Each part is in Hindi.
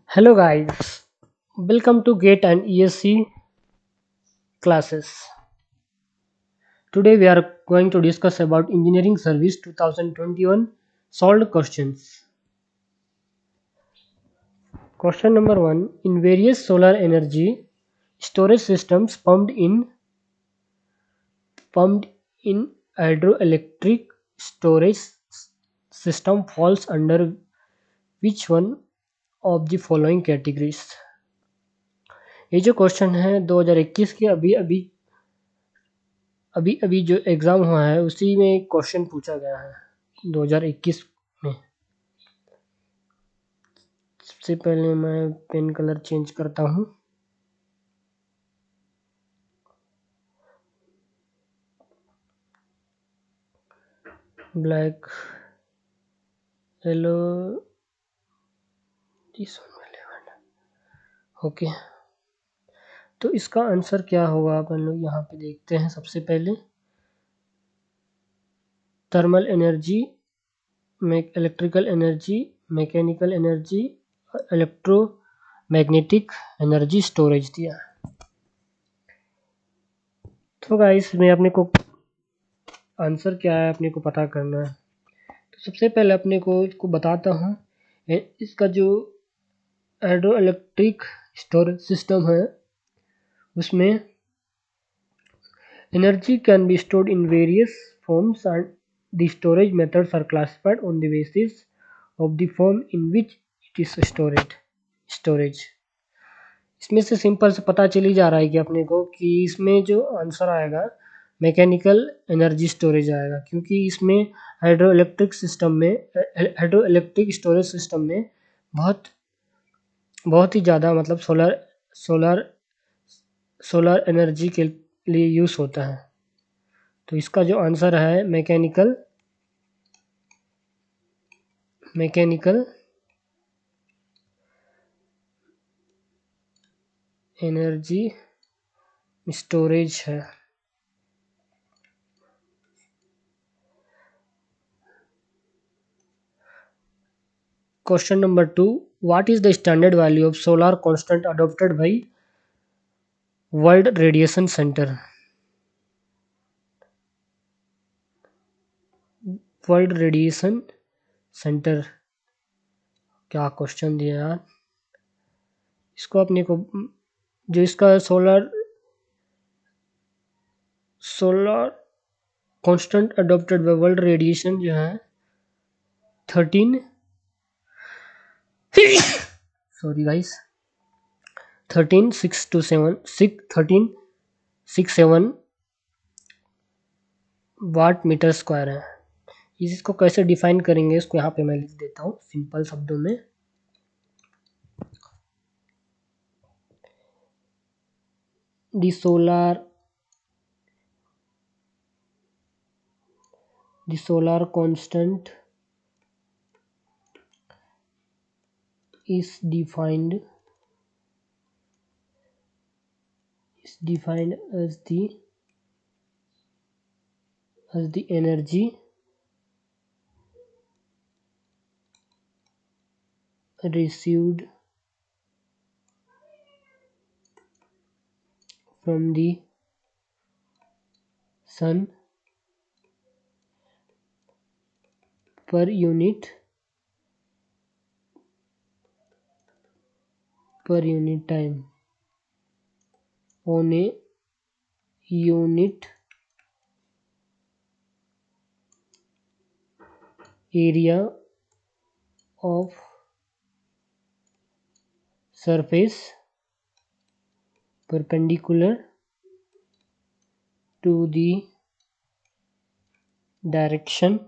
Hello guys, welcome to GATE and ESC classes. Today we are going to discuss about Engineering Service 2021 solved questions. Question number 1. In various solar energy storage systems pumped in hydroelectric storage system falls under which one of the following categories? ये जो क्वेश्चन है 2021 के अभी अभी अभी जो एग्ज़ाम हुआ है उसी में क्वेश्चन पूछा गया है 2021 में। सबसे पहले मैं पेन कलर चेंज करता हूँ। Black, yellow, this one okay. तो इसका आंसर क्या होगा अपन लोग यहाँ पे देखते हैं। सबसे पहले thermal energy, electrical energy, mechanical energy, electromagnetic energy storage दिया है। तो गाइस मैं अपने को आंसर क्या है अपने को पता करना है। तो सबसे पहले अपने को इसको बताता हूँ। इसका जो हाइड्रो इलेक्ट्रिक स्टोरेज सिस्टम है उसमें energy can be stored in various forms and the storage methods are classified on the basis of the form in which it is storage. इसमें से सिंपल से पता चल ही जा रहा है कि अपने को कि इसमें जो आंसर आएगा मैकेनिकल एनर्जी स्टोरेज आएगा, क्योंकि इसमें हाइड्रो इलेक्ट्रिक स्टोरेज सिस्टम में बहुत बहुत ही ज़्यादा मतलब सोलर सोलर एनर्जी के लिए यूज़ होता है। तो इसका जो आंसर है मैकेनिकल एनर्जी स्टोरेज है। Question number 2. What is the standard value of solar constant adopted by World Radiation Center? World Radiation Centre क्या क्वेश्चन दिया यार। इसको अपने को जो इसका solar constant adopted by World Radiation जो है 13 sorry guys 13,627 watt metre square है। इसको कैसे डिफाइन करेंगे इसको यहाँ पे मैं लिख देता हूँ सिंपल शब्दों में। The solar constant is defined as the energy received from the sun per unit time on a unit area of surface perpendicular to the direction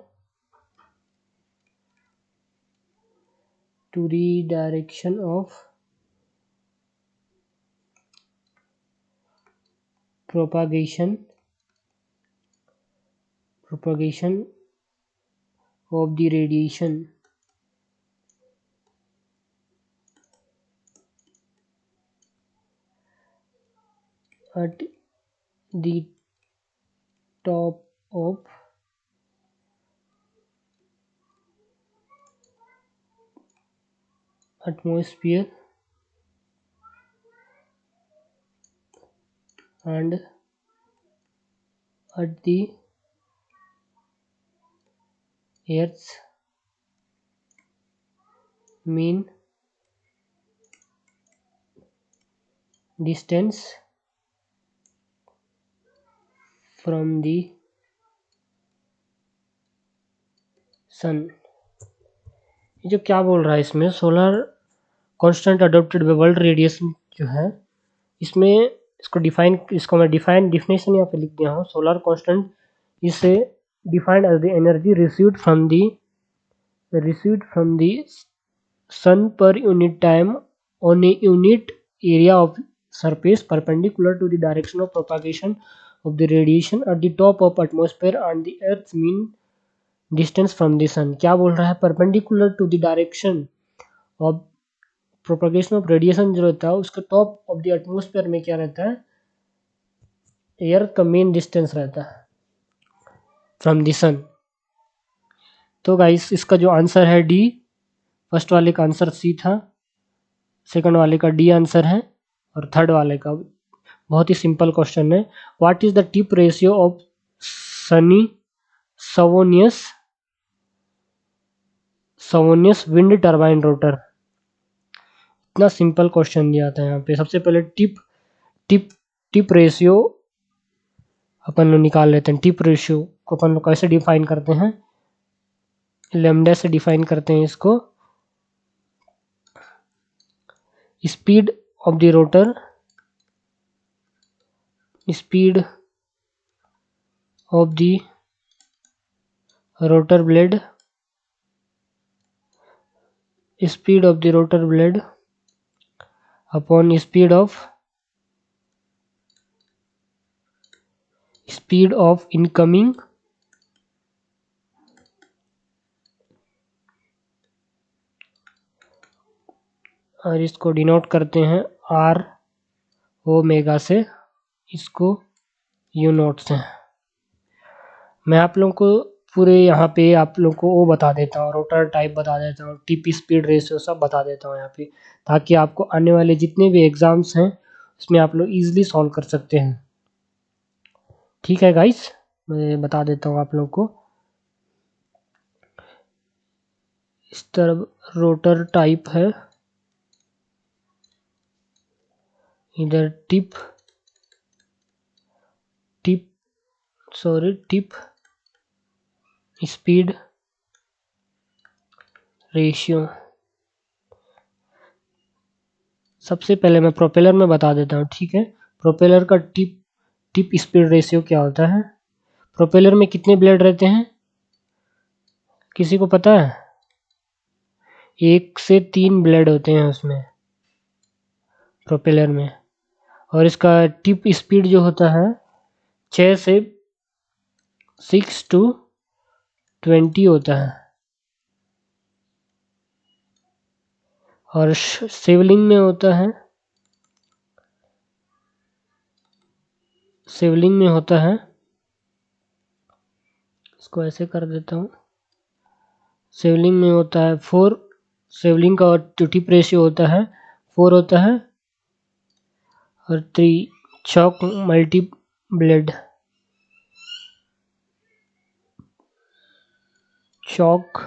of propagation of the radiation at the top of atmosphere and at the Earth's mean distance from the sun। ये जो क्या बोल रहा है इसमें, solar constant adopted by World Radiation जो है, इसमें इसको मैं डिफिनेशन यहाँ पे लिख दिया हूँ। Solar constant is defined as the energy received from the sun per unit time on a unit area of surface perpendicular to the direction of propagation of the radiation at the top of atmosphere and the earth's mean distance from the sun। क्या बोल रहा है, perpendicular to the direction of propagation of radiation जो रहता है उसके टॉप ऑफ द एटमोस्फेयर में क्या रहता है, एयर का मेन डिस्टेंस रहता है फ्रॉम द सन। तो गाइस इसका जो आंसर है डी, फर्स्ट वाले का आंसर सी था, सेकंड वाले का डी आंसर है, और थर्ड वाले का बहुत ही सिंपल क्वेश्चन है। What is the tip ratio of sunny Savonius wind turbine rotor. इतना सिंपल क्वेश्चन दिया था यहाँ पे। सबसे पहले टिप रेशियो अपन लोग निकाल लेते हैं। टिप रेशियो को अपन लोग कैसे डिफाइन करते हैं, लैम्डा से डिफाइन करते हैं इसको। Speed of the rotor, speed of the rotor blade, speed of the rotor blade upon speed of incoming और इसको डिनोट करते हैं आर ओमेगा से, इसको यू नोट से। मैं आप लोगों को पूरे यहाँ पे आप लोगों को वो बता देता हूँ, रोटर टाइप बता देता हूँ, टिप स्पीड रेशियो सब बता देता हूँ यहाँ पे, ताकि आपको आने वाले जितने भी एग्जाम्स हैं उसमें आप लोग इजीली सॉल्व कर सकते हैं। ठीक है गाइस, मैं बता देता हूँ आप लोगों को। इस तरफ रोटर टाइप है, इधर टिप स्पीड रेशियो। सबसे पहले मैं प्रोपेलर में बता देता हूँ, ठीक है। प्रोपेलर का टिप स्पीड रेशियो क्या होता है। प्रोपेलर में कितने ब्लेड रहते हैं, किसी को पता है? 1 से 3 ब्लेड होते हैं उसमें, प्रोपेलर में। और इसका टिप स्पीड जो होता है 6 से 6 to 20 होता है। और सेवलिंग में होता है, इसको ऐसे कर देता हूँ। सेवलिंग में होता है 4, सेवलिंग का जो टिप रेशियो होता है 4 होता है। और 3 chalk multi blade, chalk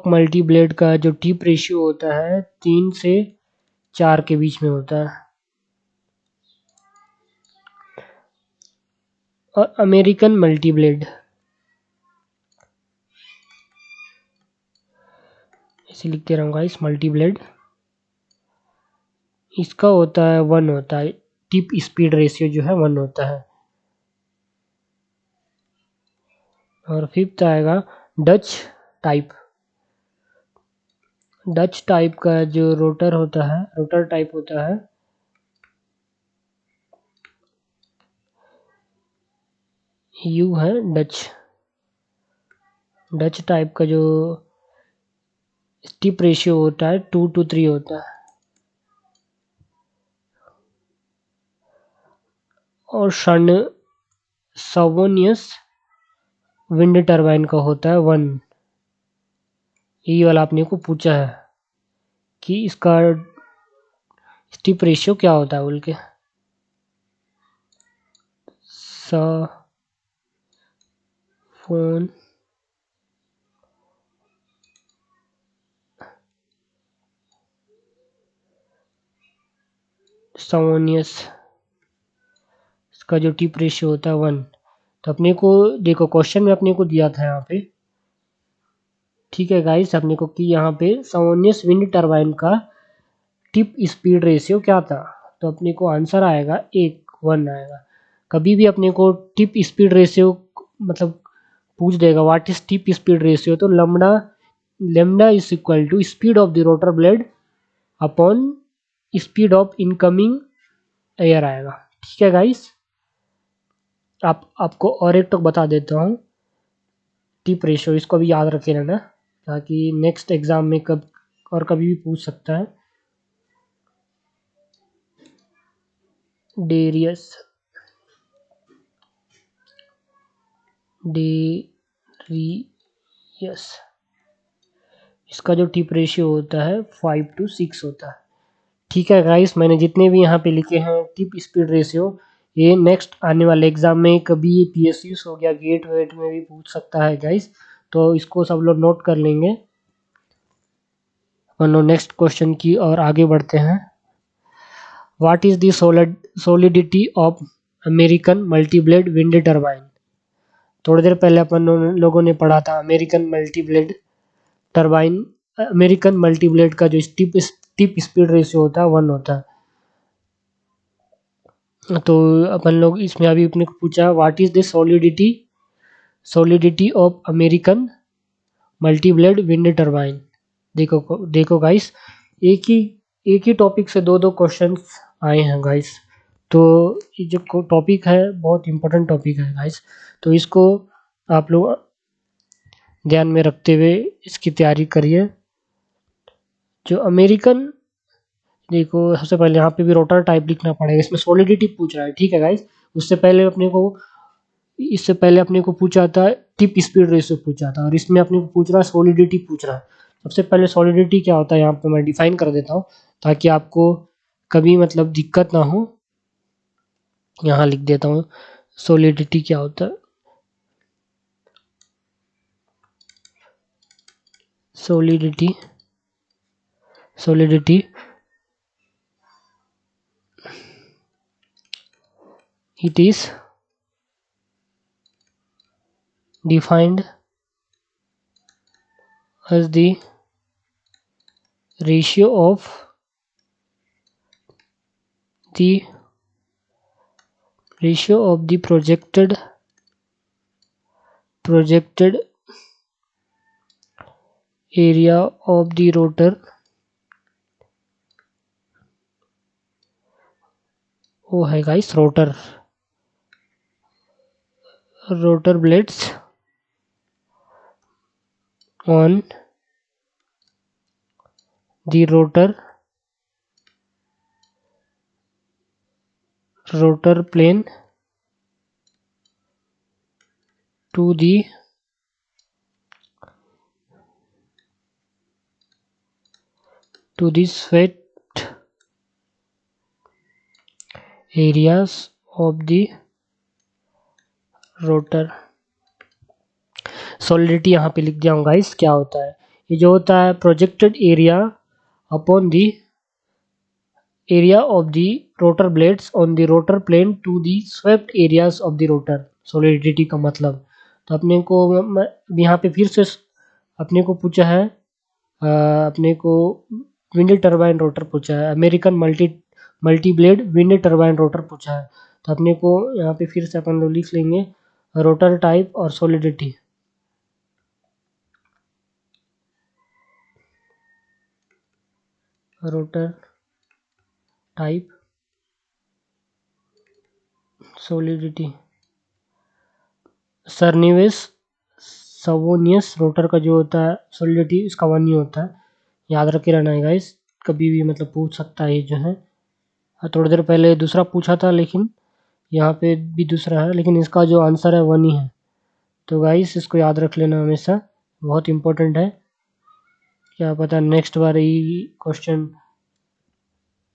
multi blade का जो टिप रेशियो होता है 3 से 4 के बीच में होता है। और अमेरिकन मल्टी ब्लेड, इसे लिखते रहूँगा इस मल्टी ब्लेड, इसका होता है 1 होता है, टिप स्पीड रेशियो जो है 1 होता है। और फिफ्थ आएगा डच टाइप का जो रोटर टाइप होता है यू है। डच टाइप का जो टिप रेशियो होता है 2 to 3 होता है। और सवोनियस विंड टरबाइन का होता है 1। ये वाला आपने को पूछा है। कि इसका टिप रेशियो क्या होता है बोल के। फोन सामोनियस, इसका जो टिप रेशियो होता है 1। तो अपने को देखो क्वेश्चन में अपने को दिया था यहाँ पे, ठीक है गाइस, अपने को कि यहाँ पे सामोनियस विंड टरबाइन का टिप स्पीड रेशियो क्या था। तो अपने को आंसर आएगा 1 आएगा। कभी भी अपने को टिप स्पीड रेशियो मतलब पूछ देगा what is tip speed ratio, तो lambda is equal to speed of the rotor blade upon speed of incoming air आएगा। ठीक है गाइस, आपको और एक तो बता देता हूँ टिप रेशियो, इसको भी याद रखे रहना ताकि नेक्स्ट एग्जाम में कभी भी पूछ सकता है। डेरियस इसका जो टिप रेशियो होता है 5:6 होता है। ठीक है गाइस, मैंने जितने भी यहाँ पे लिखे हैं टिप स्पीड रेशियो, ये नेक्स्ट आने वाले एग्जाम में कभी ये PSU हो गया गेट वेट में भी पूछ सकता है गाइस, तो इसको सब लोग नोट कर लेंगे। अपन लोग नेक्स्ट क्वेश्चन की और आगे बढ़ते हैं। What is the solidity of American multiblade wind turbine. थोड़ी देर पहले अपन लोगों ने पढ़ा था American multiblade turbine, American multiblade का जो टिप स्पीड रेशियो होता है 1 होता है। तो अपन लोग इसमें अभी अपने को पूछा what is the solidity of American multiblade wind turbine. देखो गाइस, एक ही टॉपिक से दो क्वेश्चंस आए हैं गाइस, तो ये जो टॉपिक है बहुत इंपॉर्टेंट टॉपिक है गाइस, तो इसको आप लोग ध्यान में रखते हुए इसकी तैयारी करिए। जो अमेरिकन, देखो सबसे पहले यहाँ पे भी रोटर टाइप लिखना पड़ेगा, इसमें सॉलिडिटी पूछ रहा है, ठीक है गाइस। इससे पहले अपने को पूछा था टिप स्पीड रेशियो पूछा था, और इसमें अपने को पूछ रहा है सॉलिडिटी पूछ रहा है। सबसे पहले सॉलिडिटी क्या होता है यहाँ पे मैं डिफाइन कर देता हूँ ताकि आपको कभी मतलब दिक्कत ना हो। यहाँ लिख देता हूँ सॉलिडिटी क्या होता है। Solidity it is defined as the ratio of the projected area of the rotor, वो है guys rotor blades on the rotor plane to the swept areas of the rotor। Solidity यहाँ पे लिख दिया हूँ गाइस, क्या होता है ये जो होता है projected area upon the area of the rotor blades on the rotor plane to the swept areas of the rotor. Solidity का मतलब, तो अपने को यहाँ पे फिर से अपने को पूछा है अपने को विंड टरबाइन रोटर पूछा है, American multi blade wind turbine rotor पूछा है। तो अपने को यहाँ पे फिर से अपन लोग लिख लेंगे रोटर टाइप और solidity. Rotor type solidity. Savonius rotor का जो होता है सॉलिडिटी इसका 1 ही होता है, याद रखे रहना है गाइस, कभी भी मतलब पूछ सकता है ये जो है। थोड़ी देर पहले दूसरा पूछा था लेकिन यहाँ पे भी दूसरा है, लेकिन इसका जो आंसर है 1 ही है। तो गाइस इसको याद रख लेना हमेशा, बहुत इंपॉर्टेंट है। क्या पता नेक्स्ट बार ये क्वेश्चन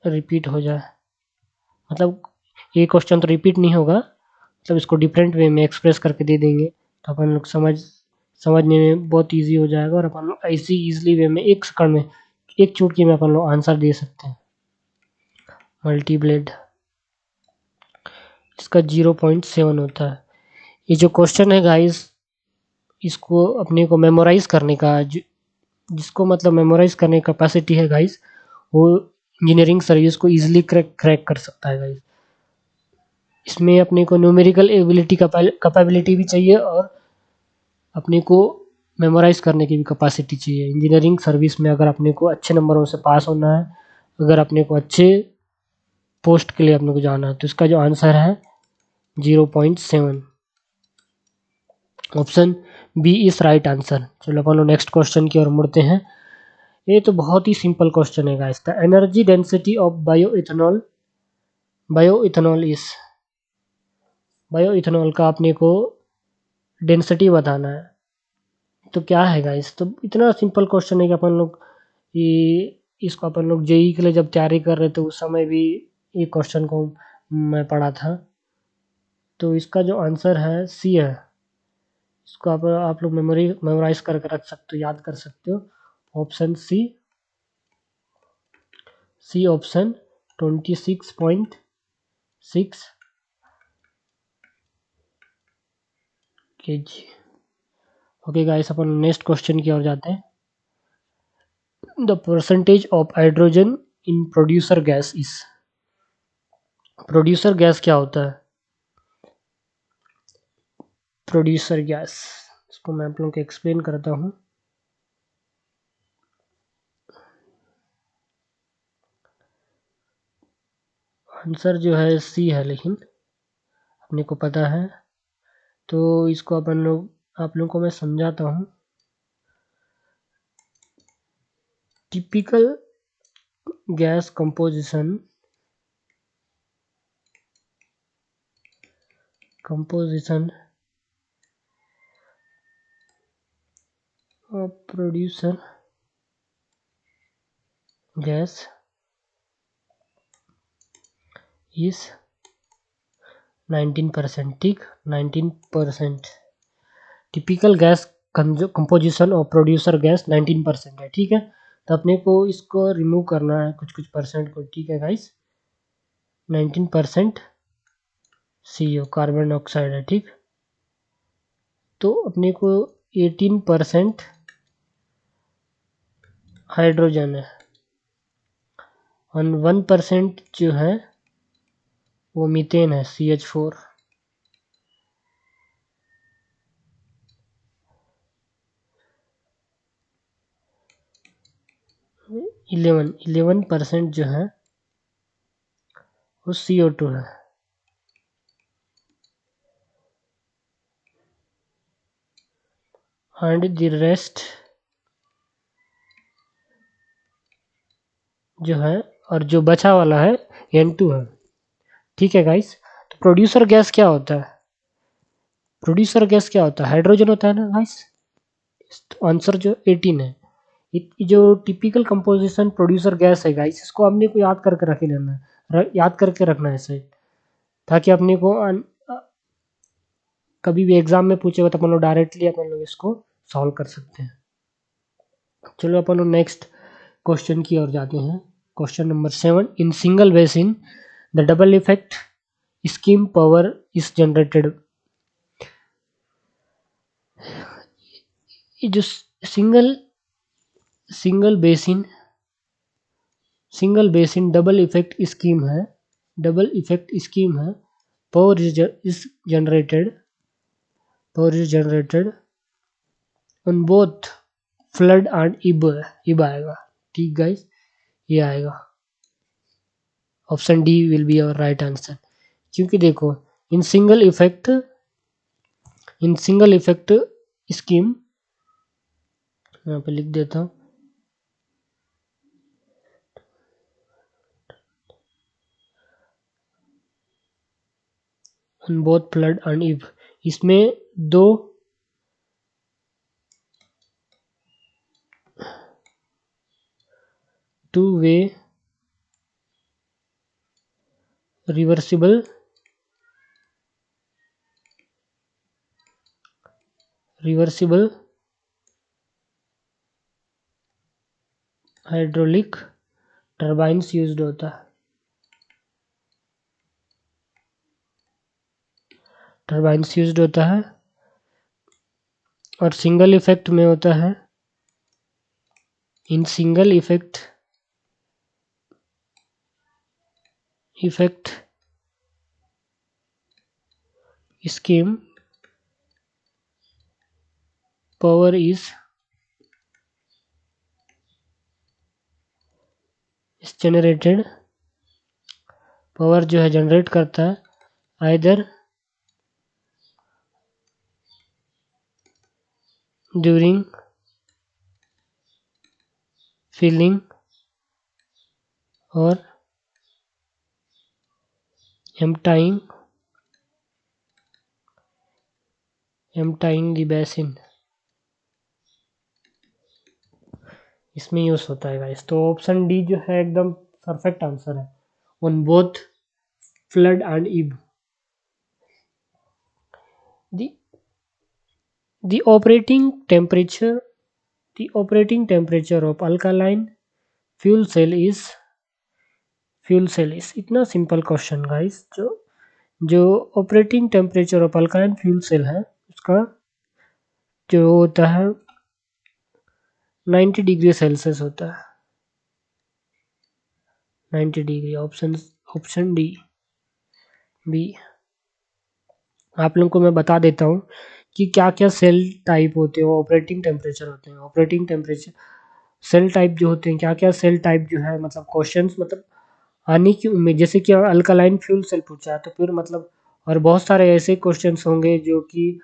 रिपीट हो जाए, मतलब ये क्वेश्चन तो रिपीट नहीं होगा, मतलब इसको डिफरेंट वे में एक्सप्रेस करके दे देंगे तो अपन लोग समझने में बहुत इजी हो जाएगा, और अपन लोग ऐसी इजीली वे में एक सेकंड में एक चुटकी में अपन लोग आंसर दे सकते हैं। मल्टी ब्लेड इसका 0.7 होता है। ये जो क्वेश्चन है गाइस, इसको अपने को मेमोराइज करने का जिसको मतलब मेमोराइज करने का कैपेसिटी है गाइस, वो इंजीनियरिंग सर्विस को इजीली क्रैक कर सकता है गाइस। इसमें अपने को न्यूमेरिकल एबिलिटी कैपेबिलिटी भी चाहिए और अपने को मेमोराइज करने की भी कैपेसिटी चाहिए। इंजीनियरिंग सर्विस में अगर अपने को अच्छे नंबरों से पास होना है, अगर अपने को अच्छे पोस्ट के लिए अपने को जाना है, तो इसका जो आंसर है 0.7, option B is right answer. चलो अपन लोग नेक्स्ट क्वेश्चन की ओर मुड़ते हैं। ये तो बहुत ही सिंपल क्वेश्चन है guys. The energy density of bio ethanol का अपने को डेंसिटी बताना है। तो क्या है गाइस, तो इतना सिंपल क्वेश्चन है कि अपन लोग ये इसको अपन लोग जेई के लिए जब तैयारी कर रहे थे उस समय भी ये क्वेश्चन को मैं पढ़ा था। तो इसका जो आंसर है सी है। इसको आप लोग मेमोराइज करके रख सकते हो, याद कर सकते हो। Option C option 26.6 kg। Okay guys, अपन नेक्स्ट क्वेश्चन की ओर जाते हैं। The percentage of hydrogen in producer gas is. Producer gas क्या होता है? प्रोड्यूसर गैस, इसको मैं आप लोगों को एक्सप्लेन करता हूँ। आंसर जो है सी है, लेकिन अपने को पता है तो इसको अपन लोग आप लोगों को मैं समझाता हूँ। Typical gas composition of producer gas is 19%। ठीक, 19%। Typical gas composition of producer gas 19% है। ठीक है, तो अपने को इसको रिमूव करना है कुछ कुछ परसेंट को। ठीक है गाइस, 19% CO कार्बन डाइऑक्साइड है। ठीक, तो अपने को 18% हाइड्रोजन है और 1% जो है वो मीथेन है, CH4। 11% जो है वो CO2 है। एंड द रेस्ट जो है, और जो बचा वाला है N2 है। ठीक है गाइस, तो प्रोड्यूसर गैस क्या होता है? प्रोड्यूसर गैस क्या होता है? हाइड्रोजन होता है ना गाइस। तो आंसर जो 18 है। जो टिपिकल कंपोजिशन प्रोड्यूसर गैस है गाइस, इसको हमने को याद करके रखे लेना है, याद करके रखना है इसे, ताकि अपने को कभी भी एग्जाम में पूछेगा तो अपन लोग डायरेक्टली अपन लोग इसको सॉल्व कर सकते हैं। चलो अपन लोग नेक्स्ट क्वेश्चन की ओर जाते हैं। Question number 7। In single basin the double effect scheme power is generated. ये जो single basin double effect scheme है, power is generated on both flood and ebb आएगा। ठीक गाइस, ये आएगा। Option D will be our right answer. क्योंकि देखो, इन सिंगल इफेक्ट स्कीम, यहाँ पे लिख देता हूँ, on both flood and ebb, इसमें दो two way reversible hydraulic turbines used होता है। और सिंगल इफेक्ट में होता है, in single effect scheme power generated, power जो है जनरेट करता है आइदर ड्यूरिंग फिलिंग और emptying द बेसिन, इसमें यूज होता है गाइस। तो ऑप्शन डी जो है एकदम परफेक्ट आंसर है, on both flood and ebb. The operating temperature of alkaline fuel cell is इतना सिंपल क्वेश्चन गाइस। जो operating temperature of alkaline fuel cell है उसका जो होता है 90 डिग्री सेल्सियस होता है। 90 डिग्री, ऑप्शन डी बी। आप लोगों को मैं बता देता हूँ कि क्या क्या सेल टाइप होते हैं, ऑपरेटिंग टेम्परेचर होते हैं। ऑपरेटिंग टेम्परेचर सेल टाइप जो होते हैं, क्या क्या सेल टाइप जो है, मतलब क्वेश्चंस मतलब आने की उम्मीद, जैसे कि अल्कालाइन फ्यूल सेल पूछा है तो फिर मतलब और बहुत सारे ऐसे क्वेश्चंस होंगे जो कि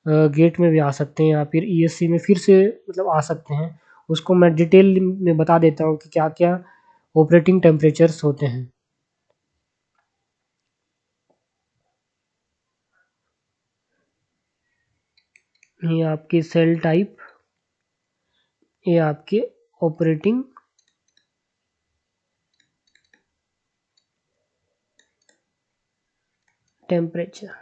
गेट में भी आ सकते हैं या फिर ईएससी में फिर से मतलब आ सकते हैं। उसको मैं डिटेल में बता देता हूँ कि क्या क्या ऑपरेटिंग टेम्परेचर्स होते हैं। ये आपकी सेल टाइप, ये आपके ऑपरेटिंग टेम्परेचर।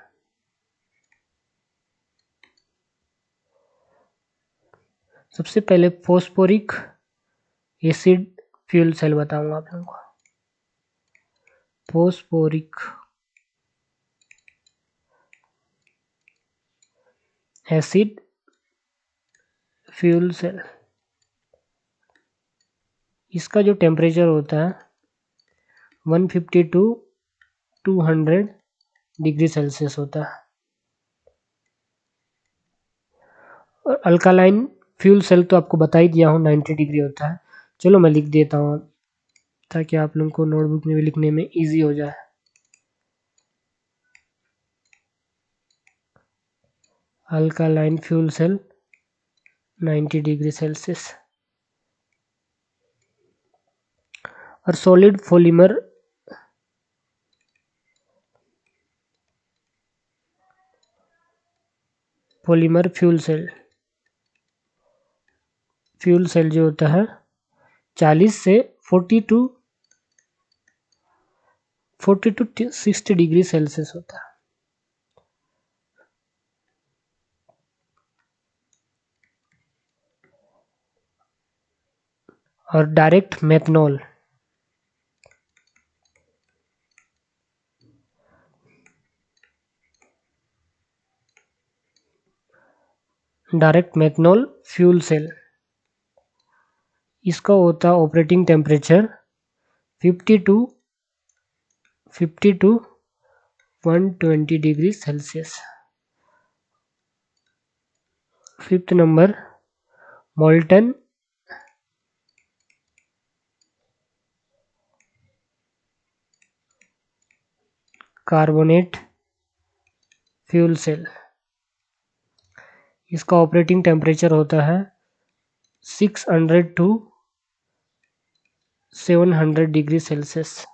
सबसे पहले फॉस्फोरिक एसिड फ्यूल सेल बताऊंगा आप लोगों को। फॉस्फोरिक एसिड फ्यूल सेल, इसका जो टेम्परेचर होता है 150 टू 200 डिग्री सेल्सियस होता है। और अल्कालाइन फ्यूल सेल तो आपको बता ही दिया हूँ 90 डिग्री होता है। चलो मैं लिख देता हूँ ताकि आप लोगों को नोटबुक में भी लिखने में इजी हो जाए। Alkaline fuel cell 90 degree Celsius. और सॉलिड पॉलीमर फ्यूल सेल जो होता है 40 से 40 टू 60 डिग्री सेल्सियस होता है। और डायरेक्ट मेथनॉल फ्यूल सेल, इसका होता है operating temperature 50 to 120 degree Celsius. Fifth number molten carbonate fuel cell, इसका ऑपरेटिंग टेम्परेचर होता है 600 टू 700 डिग्री सेल्सियस।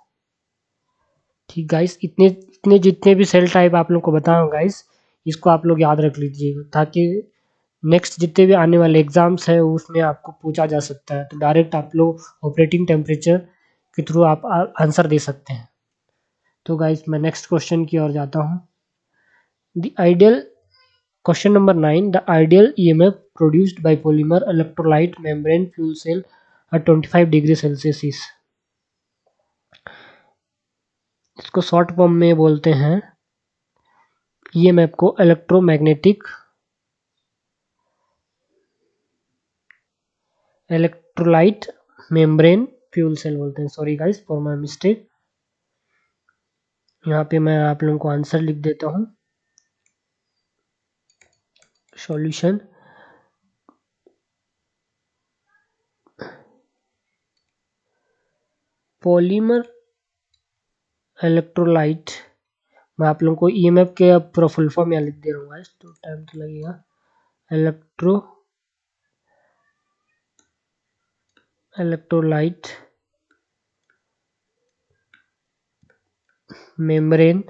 ठीक गाइस, इतने इतने जितने भी सेल टाइप आप लोग को बताऊँ गाइस, इसको आप लोग याद रख लीजिएगा ताकि नेक्स्ट जितने भी आने वाले एग्जाम्स है उसमें आपको पूछा जा सकता है, तो डायरेक्ट आप लोग ऑपरेटिंग टेम्परेचर के थ्रू आप आंसर दे सकते हैं। तो गाइस मैं नेक्स्ट क्वेश्चन की ओर जाता हूँ। The ideal question number 9, the ideal EMF produced by polymer electrolyte membrane fuel cell at 25 degree Celsius is. इसको शॉर्ट फॉर्म में बोलते हैं ईएमएफ को इलेक्ट्रोलाइट मेम्ब्रेन फ्यूल सेल बोलते हैं। Sorry guys for my mistake. यहाँ पे मैं आप लोगों को आंसर लिख देता हूँ। सॉल्यूशन, पॉलीमर इलेक्ट्रोलाइट, मैं आप लोगों को ईएमएफ के पूरा फुल फॉर्म यहाँ लिख दे रहा हूँ गाइस, तो टाइम तो लगेगा। इलेक्ट्रोलाइट मेम्ब्रेन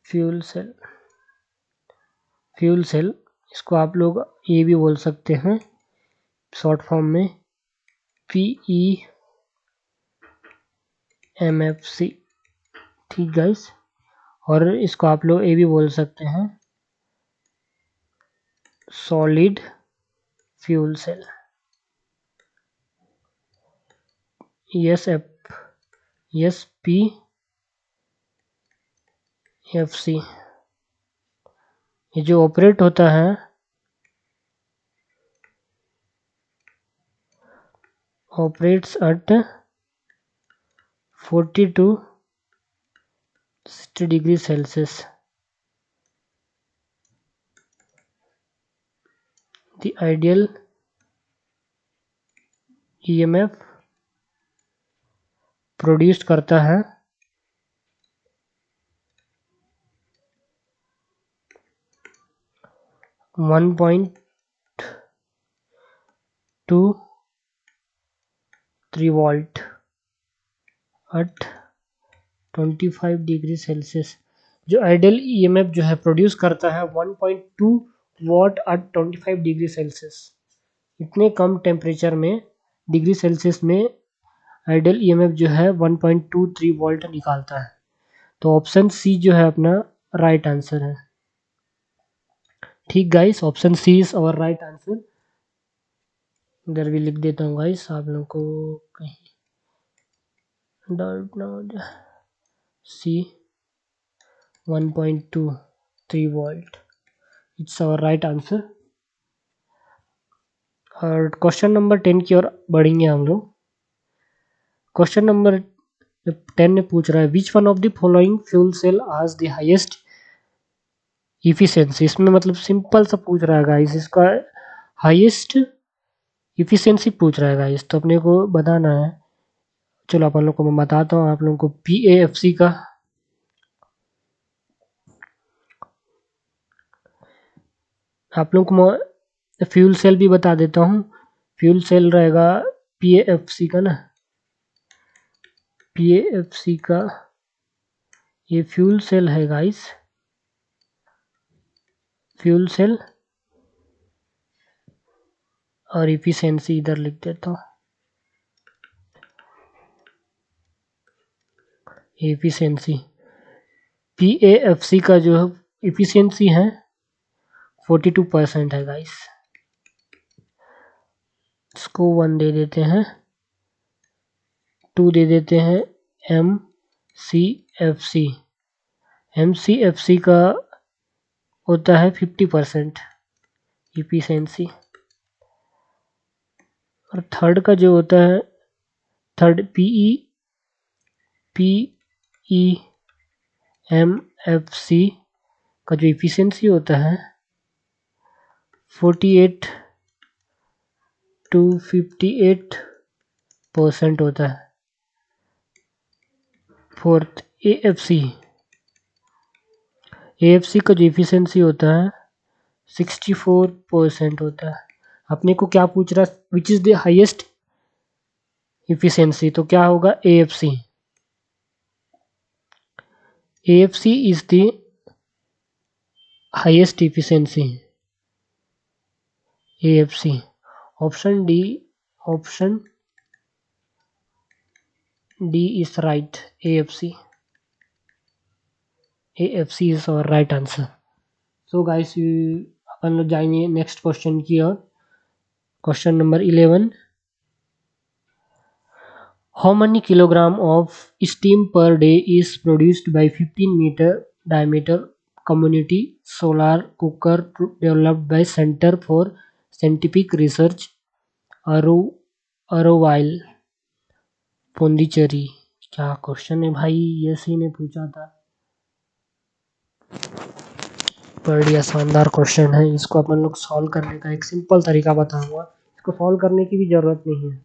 फ्यूल सेल, इसको आप लोग ये भी बोल सकते हैं शॉर्ट फॉर्म में PEMFC। ठीक गाइस, और इसको आप लोग ये भी बोल सकते हैं सॉलिड फ्यूल सेल, SPFC। ये जो ऑपरेट होता है operates at 40 to 60 degree Celsius. The ideal EMF produce करता है 1.23 वोल्ट एट 25 डिग्री सेल्सियस। जो आइडियल ईएमएफ जो है प्रोड्यूस करता है 1.2 वॉट एट 25 डिग्री सेल्सियस। इतने कम टेम्परेचर में डिग्री सेल्सियस में आइडियल ईएमएफ जो है 1.23 वोल्ट निकालता है। तो ऑप्शन सी जो है अपना राइट आंसर है। ठीक guys, option C is our right answer. इधर भी लिख देता हूँ गाइस, आप लोगों को कहीं डाउट ना हो जाए। C 1.23 volt, it's our right answer. और क्वेश्चन नंबर 10 की ओर बढ़ेंगे हम लोग। क्वेश्चन नंबर 10 में पूछ रहा है which one of the following fuel cell has the highest efficiency. इसमें मतलब सिंपल सा पूछ रहा है गाइस, इसका हाईएस्ट इफिशिएंसी पूछ रहा है गाइस, तो अपने को बताना है। चलो अपन लोग को मैं बताता हूँ आप लोगों को PAFC का। आप लोग को मैं फ्यूल सेल भी बता देता हूँ। फ्यूल सेल रहेगा PAFC का ना, PAFC का ये फ्यूल सेल है गाइस, फ्यूल सेल। और इफिशिएंसी इधर लिख देता हूँ, एफिशिएंसी PAFC का जो इफिशिएंसी है 42% है गाइस। इसको 1 दे देते हैं, 2 दे देते हैं। MCFC का होता है 50% इफिशिएंसी। और थर्ड का जो होता है, थर्ड PEMFC का जो इफिशिएंसी होता है 48 to 58% होता है। फोर्थ AFC का जो इफिशिएंसी होता है 64% होता है। अपने को क्या पूछ रहा है, which is the highest efficiency, तो क्या होगा AFC। AFC is the highest efficiency. AFC। Option D, option D is right. AFC, AFC is our right answer. So guys, अपन लोग जाएंगे नेक्स्ट क्वेश्चन की ओर। Question number 11। How many kilogram of steam per day is produced by 15-meter diameter community solar cooker developed by Center for Scientific Research, Auroville, Pondicherry? क्या क्वेश्चन है भाई, ये सी ने पूछा था। बढ़िया शानदार क्वेश्चन है। इसको अपन लोग सॉल्व करने का एक सिंपल तरीका बताऊंगा। इसको सॉल्व करने की भी जरूरत नहीं है,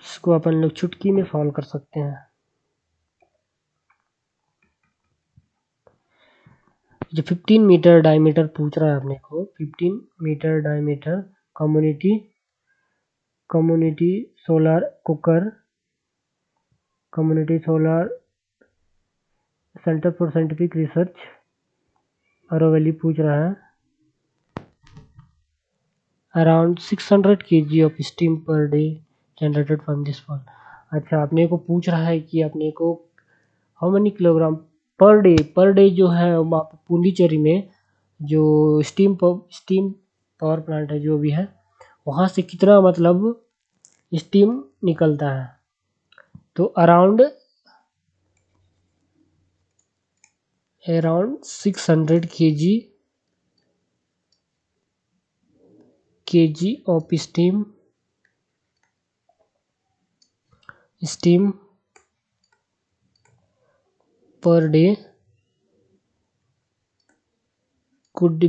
इसको अपन लोग चुटकी में सॉल्व कर सकते हैं। जो 15 मीटर डायमीटर पूछ रहा है अपने को, 15 meter diameter community solar cooker, community solar center for scientific research Auroville पूछ रहा है। Around 600 kg of steam per day generated from this fall. अच्छा, अपने को पूछ रहा है कि अपने को how many kilogram per day जो है पुंडीचेरी में जो स्टीम पावर प्लांट है जो भी है, वहाँ से कितना मतलब स्टीम निकलता है। तो around 600 kg of steam per day could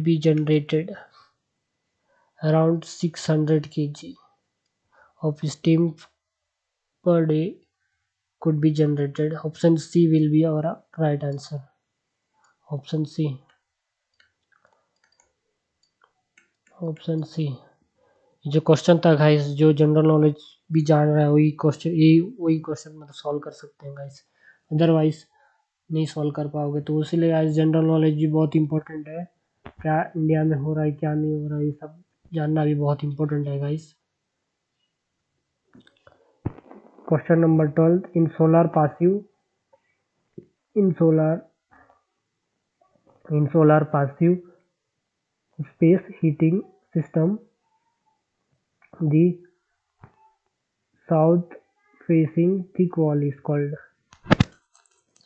be generated। around 600 kg of steam per day could be generated। Option C will be our right answer। Option C, option C. जो क्वेश्चन था गाइस, जो जनरल नॉलेज भी जान रहा है वही क्वेश्चन मतलब सॉल्व कर सकते हैं गाइस, अदरवाइज नहीं सॉल्व कर पाओगे। तो इसीलिए गाइस जनरल नॉलेज भी बहुत इंपॉर्टेंट है। क्या इंडिया में हो रहा है, क्या नहीं हो रहा है, ये सब जानना भी बहुत इंपॉर्टेंट है guys. Question number 12। In solar passive space heating system, the south facing thick wall is called।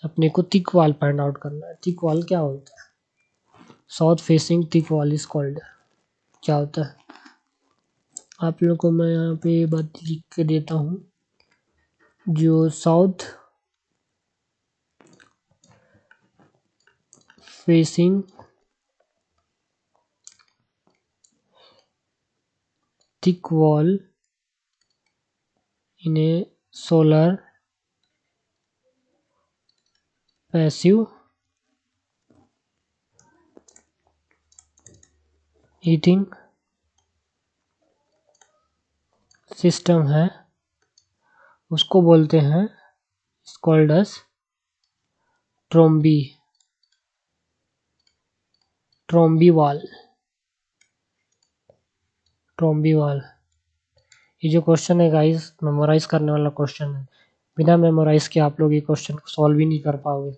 अपने को थिक वॉल फाइंड आउट करना है। थिक वॉल क्या होता है? South facing thick wall is called. क्या होता है? आप लोगों को मैं यहाँ पे बात लिख के देता हूँ। जो साउथ फेसिंग थिक वॉल इन ए सोलर पैसिव हीटिंग सिस्टम है, उसको बोलते हैं कॉल्ड एज ट्रोम्बी वॉल। ट्रोम्बी वॉल। ये जो क्वेश्चन है गाइस, मेमोराइज करने वाला क्वेश्चन है। बिना मेमोराइज के आप लोग ये क्वेश्चन को सॉल्व ही नहीं कर पाओगे।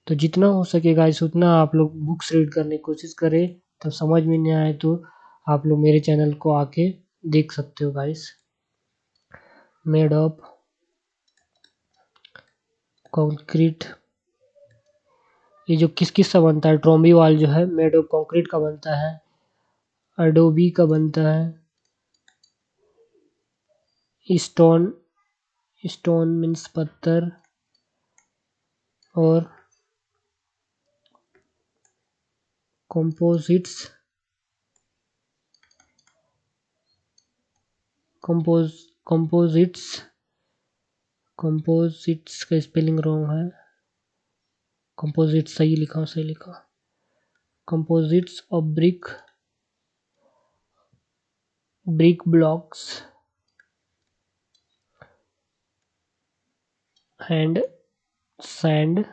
तो जितना हो सके गाइस उतना आप लोग बुक्स रीड करने की कोशिश करें। तब समझ में नहीं आए तो आप लोग मेरे चैनल को आके देख सकते हो गाइस। मेड ऑफ कंक्रीट, ये जो किस किस से बनता है? ट्रोम्बी वॉल जो है मेड ऑफ कंक्रीट का बनता है, अडोबी का बनता है, स्टोन मीन्स पत्थर, और कंपोजिट्स कंपोजिट्स कंपोजिट्स का स्पेलिंग रॉन्ग है। कंपोजिट सही लिखा, सही लिखा। composites of brick blocks and sand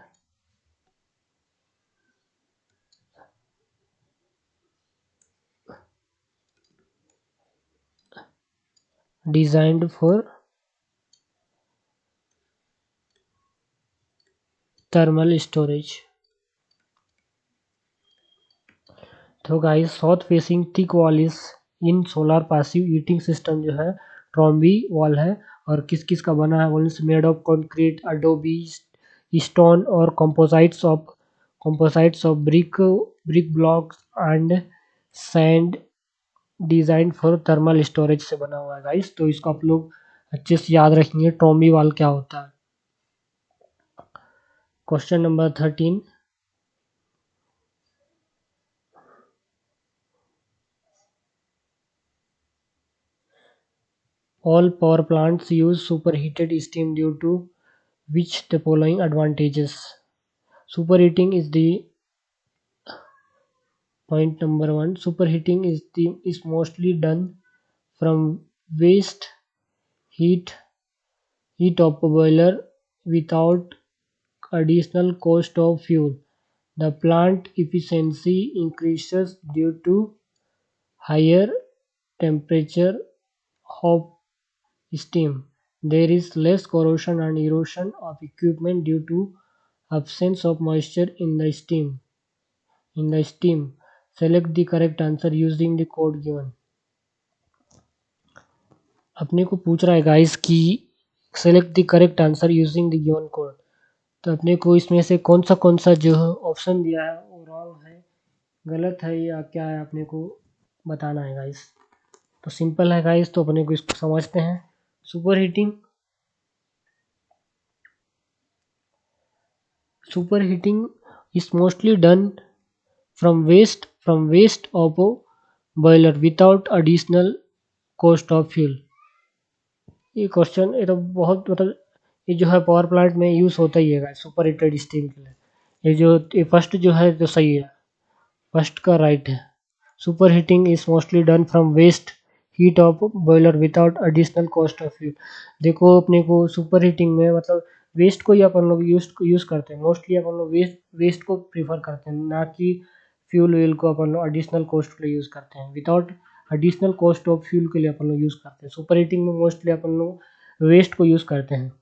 designed for thermal storage. तो guys south facing thick wall is in solar passive heating system जो है ट्रॉम्बी वॉल है और किस किस का बना है wall made of concrete Adobe stone और composites of brick blocks and sand design for thermal storage से बना हुआ है गाइस। तो इसको आप लोग अच्छे से याद रखेंगे ट्रॉम्बी वॉल क्या होता है। Question number 13, all power plants use superheated steam due to which the following advantages? Superheating is the point number 1. Superheating is mostly done from waste heat of a boiler without additional cost of fuel. The plant efficiency increases due to higher temperature of steam. There is less corrosion and erosion of equipment due to absence of moisture in the steam. Select the correct answer using the code given. अपने को पूछ रहा है गाइस कि select the correct answer using the given code. तो अपने को इसमें से कौन सा जो ऑप्शन दिया है वो रॉन्ग है, गलत है या क्या है, अपने को बताना है गाइस। तो सिंपल है गाइस, तो अपने को इसको समझते हैं। Superheating is mostly done from waste of a boiler without additional cost of fuel. ये क्वेश्चन ये तो बहुत मतलब ये जो है पावर प्लांट में यूज़ होता ही है सुपर हीटेड स्टीम के लिए। ये फर्स्ट जो है जो सही है, फर्स्ट का राइट है। Super heating is mostly done from waste heat of boiler without additional cost of fuel. देखो अपने को सुपर हीटिंग में मतलब वेस्ट को ही अपन लोग यूज़ करते हैं, मोस्टली अपन लोग वेस्ट को प्रीफर करते हैं, ना कि फ्यूल व्यूल को अपन लोग एडिशनल कॉस्ट के लिए यूज़ करते हैं। Without additional cost of fuel के लिए अपन लोग यूज़ करते हैं। सुपर हीटिंग में मोस्टली अपन लोग वेस्ट को यूज़ करते हैं।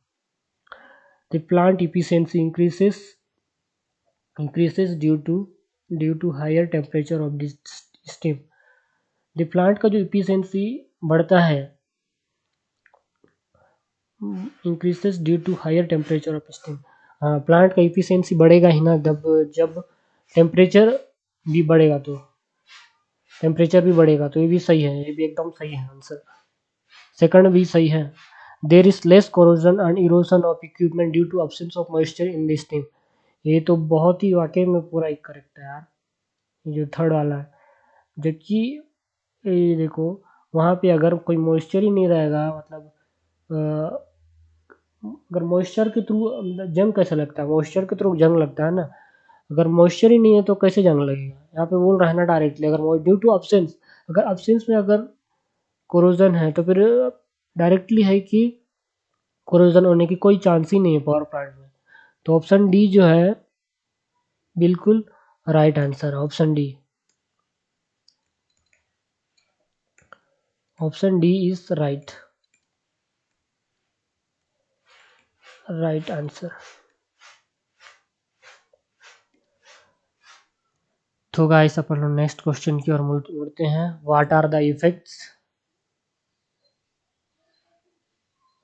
The plant efficiency increases due to higher temperature of the steam. The plant का जो इफिशियंसी बढ़ता है increases due to higher temperature of steam. हाँ, प्लांट का इफिशियंसी बढ़ेगा ही ना जब टेम्परेचर भी बढ़ेगा, तो टेम्परेचर भी बढ़ेगा। तो ये भी सही है, ये भी एकदम सही है आंसर। सेकंड भी सही है। There is less corrosion and erosion of equipment due to absence of moisture in the steam. ये तो बहुत ही वाकई में पूरा ही करेक्ट है यार, जो थर्ड वाला है। जबकि ये देखो वहाँ पे अगर कोई मॉइस्चर ही नहीं रहेगा, मतलब अगर मॉइस्चर के थ्रू जंग कैसे लगता है, मॉइस्चर के थ्रू जंग लगता है ना। अगर मॉइस्चर ही नहीं है तो कैसे जंग लगेगा, यहाँ पे बोल रहा है ना डायरेक्टली। अगर ड्यू टू अब्सेंस, अगर अब्सेंस में अगर कोरोजन है तो फिर डायरेक्टली है कि कोरोजन होने की कोई चांस ही नहीं है पावर प्लांट में। तो ऑप्शन डी जो है बिल्कुल राइट आंसर है, option D. Option D is right answer. तो गाइस अपन लोग नेक्स्ट क्वेश्चन की ओर मुड़ते हैं। व्हाट आर द इफेक्ट्स,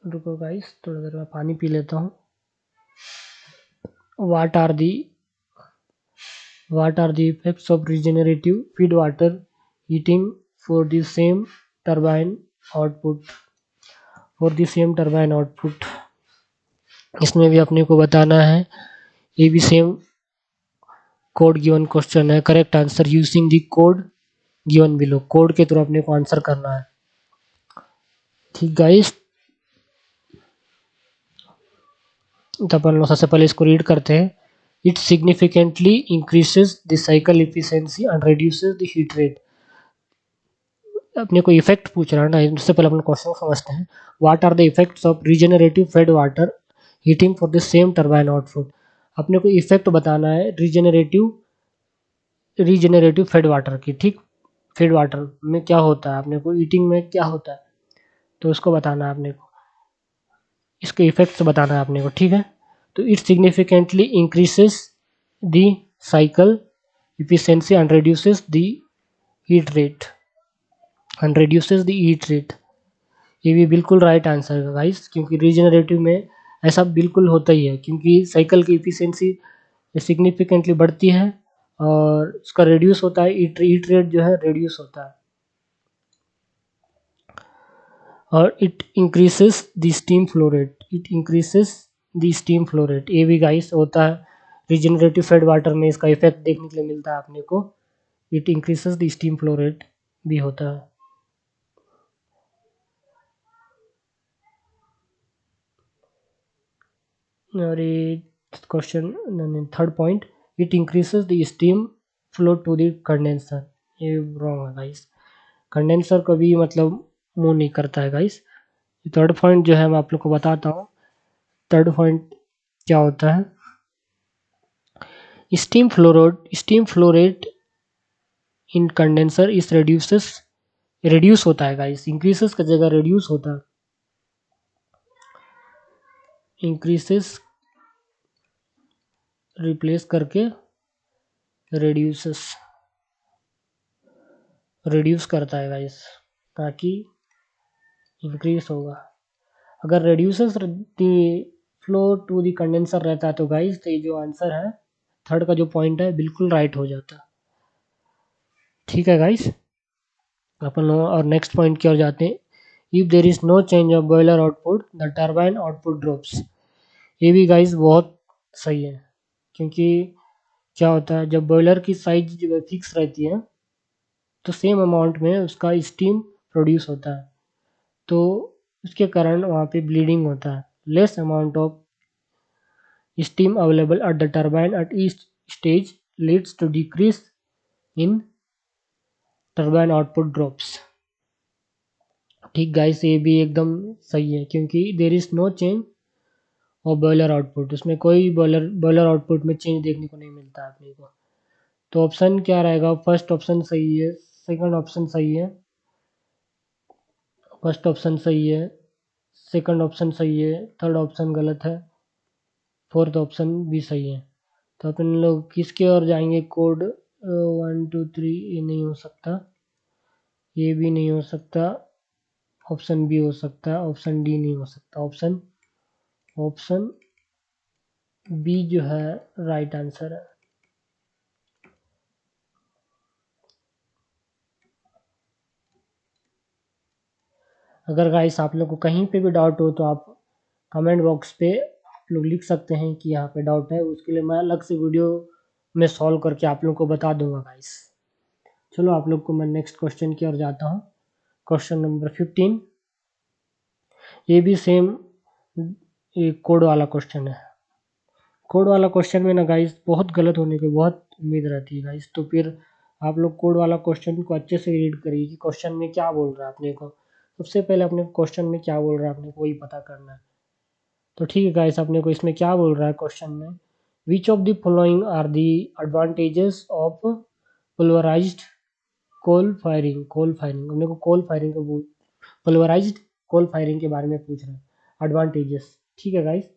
रुको गाइस थोड़ी देर में पानी पी लेता हूँ। What are the effects of regenerative feed water heating for the same turbine output? इसमें भी अपने को बताना है, ये भी सेम कोड गिवन क्वेश्चन है। Correct answer using the code given below. Code के थ्रू अपने को आंसर करना है, ठीक गाइस। तो अपन लोग सबसे पहले इसको रीड करते हैं। It significantly increases the cycle efficiency and reduces the heat rate. अपने को इफेक्ट पूछ रहा है ना, इससे पहले अपन क्वेश्चन समझते हैं. What are the effects of regenerative feed water heating for the same turbine output. अपने को इफेक्ट बताना है रीजनरेटिव फेड वाटर की. ठीक, फेड वाटर में क्या होता है, अपने को हीटिंग में क्या होता है, तो उसको बताना है अपने को, इसके इफेक्ट्स बताना है अपने को. ठीक है, तो it significantly increases the cycle efficiency and reduces the heat rate and reduces the heat rate. ये भी बिल्कुल राइट आंसर है गाइस, क्योंकि रीजनरेटिव में ऐसा बिल्कुल होता ही है, क्योंकि साइकिल की इफिशियंसी सिग्निफिकेंटली बढ़ती है और उसका रिड्यूस होता है, हीट रेट जो है रिड्यूस होता है, और it increases the steam flow rate. It increases the steam flow rate, ये भी गाइस होता है रीजनरेटिव फेड वाटर में, इसका इफेक्ट देखने के लिए मिलता है अपने को. It increases the steam flow rate भी होता है. और ये question third point, it increases the steam flow to the condenser. ये रॉन्ग है गाइस, कंडेंसर कभी मतलब मूव नहीं करता है गाइस. थर्ड पॉइंट जो है मैं आप लोग को बताता हूँ. थर्ड पॉइंट क्या होता है, steam flow rate in condenser is reduce होता है गाइस, इंक्रीसेस का जगह रिड्यूस होता है, इंक्रीसेस रिप्लेस करके रिड्यूसेस, रिड्यूस करता है गाइस, ताकि इंक्रीज होगा. अगर reduces the flow to the condenser रहता है तो गाइस, तो ये जो आंसर है थर्ड का जो पॉइंट है बिल्कुल राइट हो जाता है. ठीक है गाइस, अपन लोग और नेक्स्ट पॉइंट की ओर जाते हैं. If there is no change of boiler output the turbine output drops. ये भी गाइस बहुत सही है, क्योंकि क्या होता है, जब बॉयलर की साइज जो है फिक्स रहती है तो सेम अमाउंट में उसका स्टीम प्रोड्यूस होता है, तो उसके कारण वहाँ पे ब्लीडिंग होता है. Less amount of steam available at the turbine at each stage leads to decrease in turbine output drops. ठीक गाइस, ये भी एकदम सही है, क्योंकि there is no change of boiler output, उसमें कोई बॉयलर आउटपुट में चेंज देखने को नहीं मिलता है अपने को. तो ऑप्शन क्या रहेगा, फर्स्ट ऑप्शन सही है, सेकंड ऑप्शन सही है, फर्स्ट ऑप्शन सही है, सेकंड ऑप्शन सही है, थर्ड ऑप्शन गलत है, फोर्थ ऑप्शन भी सही है. तो अपन लोग किसके ओर जाएंगे, कोड 1 2 3, ये नहीं हो सकता, ये भी नहीं हो सकता, ऑप्शन बी हो सकता है, ऑप्शन डी नहीं हो सकता, ऑप्शन ऑप्शन बी जो है राइट आंसर है. अगर गाइस आप लोग को कहीं पे भी डाउट हो तो आप कमेंट बॉक्स पे आप लोग लिख सकते हैं कि यहाँ पे डाउट है, उसके लिए मैं अलग से वीडियो में सॉल्व करके आप लोग को बता दूंगा गाइस. चलो आप लोग को मैं नेक्स्ट क्वेश्चन की ओर जाता हूँ. क्वेश्चन नंबर 15, ये भी सेम एक कोड वाला क्वेश्चन है. कोड वाला क्वेश्चन में ना गाइस बहुत गलत होने की बहुत उम्मीद रहती है गाइस, तो फिर आप लोग कोड वाला क्वेश्चन को अच्छे से रीड करिए कि क्वेश्चन में क्या बोल रहा है अपने को. सबसे पहले अपने क्वेश्चन में क्या बोल रहा है अपने को वही पता करना है. तो ठीक है गाइस, अपने को इसमें क्या बोल रहा है क्वेश्चन में, which of the following are the advantages of pulverized coal firing अपने को कोल फायरिंग को पुलवराइज्ड कोल फायरिंग के बारे में पूछ रहे हैं, एडवांटेजेस. ठीक है गाइस,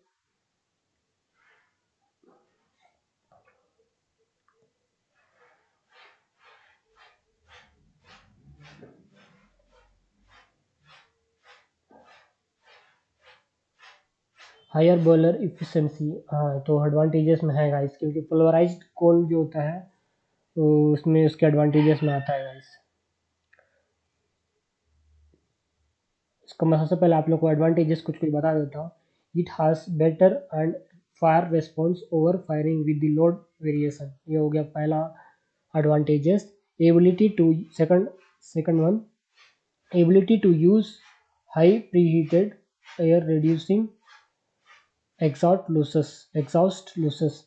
हायर बॉयलर इफिशिएंसी, हाँ तो एडवांटेजेस में है गाइस, क्योंकि पोलराइज्ड कोल जो होता है तो उसमें उसके एडवांटेजेस में आता है गाइस. इसको मैं सबसे पहले आप लोग को एडवांटेजेस कुछ कुछ बता देता हूँ. It has better and fire response over firing with the load variation, ये हो गया पहला advantages. Ability to second one, ability to use high preheated air reducing exhaust losses.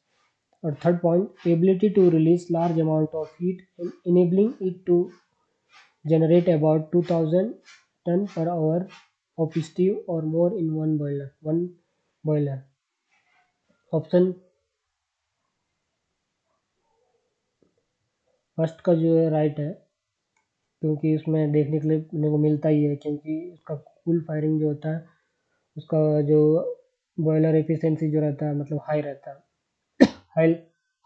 और third point, ability to release large amount of heat enabling it to generate about 2000 ton per hour of steam or more in one boiler. Option first का जो है राइट है, क्योंकि उसमें देखने के लिए अपने को मिलता ही है, क्योंकि उसका कूल फायरिंग जो होता है उसका जो बॉयलर एफिशिएंसी जो रहता है मतलब हाई रहता है, हाई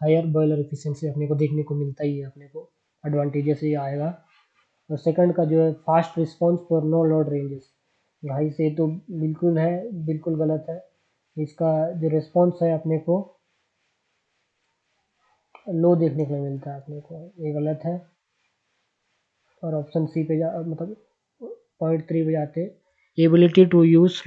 हायर बॉयलर एफिशिएंसी अपने को देखने को मिलता ही है, अपने को एडवांटेजेस ही आएगा। और सेकंड का जो है fast response for no load ranges, भाई से तो बिल्कुल है, बिल्कुल गलत है। इसका जो रिस्पांस है अपने को लो देखने को मिलता है, अपने को ये गलत है। और ऑप्शन सी पे मतलब पॉइंट 3 पे जाते, ability to use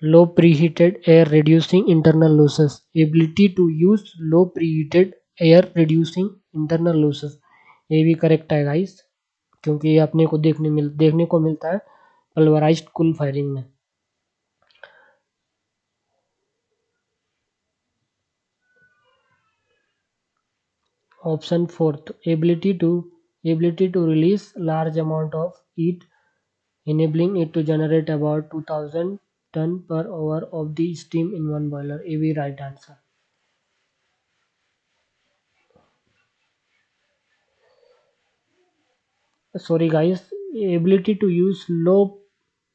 low preheated air reducing internal losses, ability to use low preheated air reducing internal losses, ये भी करेक्ट है गाइस, क्योंकि ये अपने को देखने को मिलता है पल्वराइज्ड कूल फायरिंग में। Option fourth, ability to release large amount of heat enabling it to generate about 2000 ton per hour of the steam in one boiler, ये भी right answer. Sorry guys, ability to use low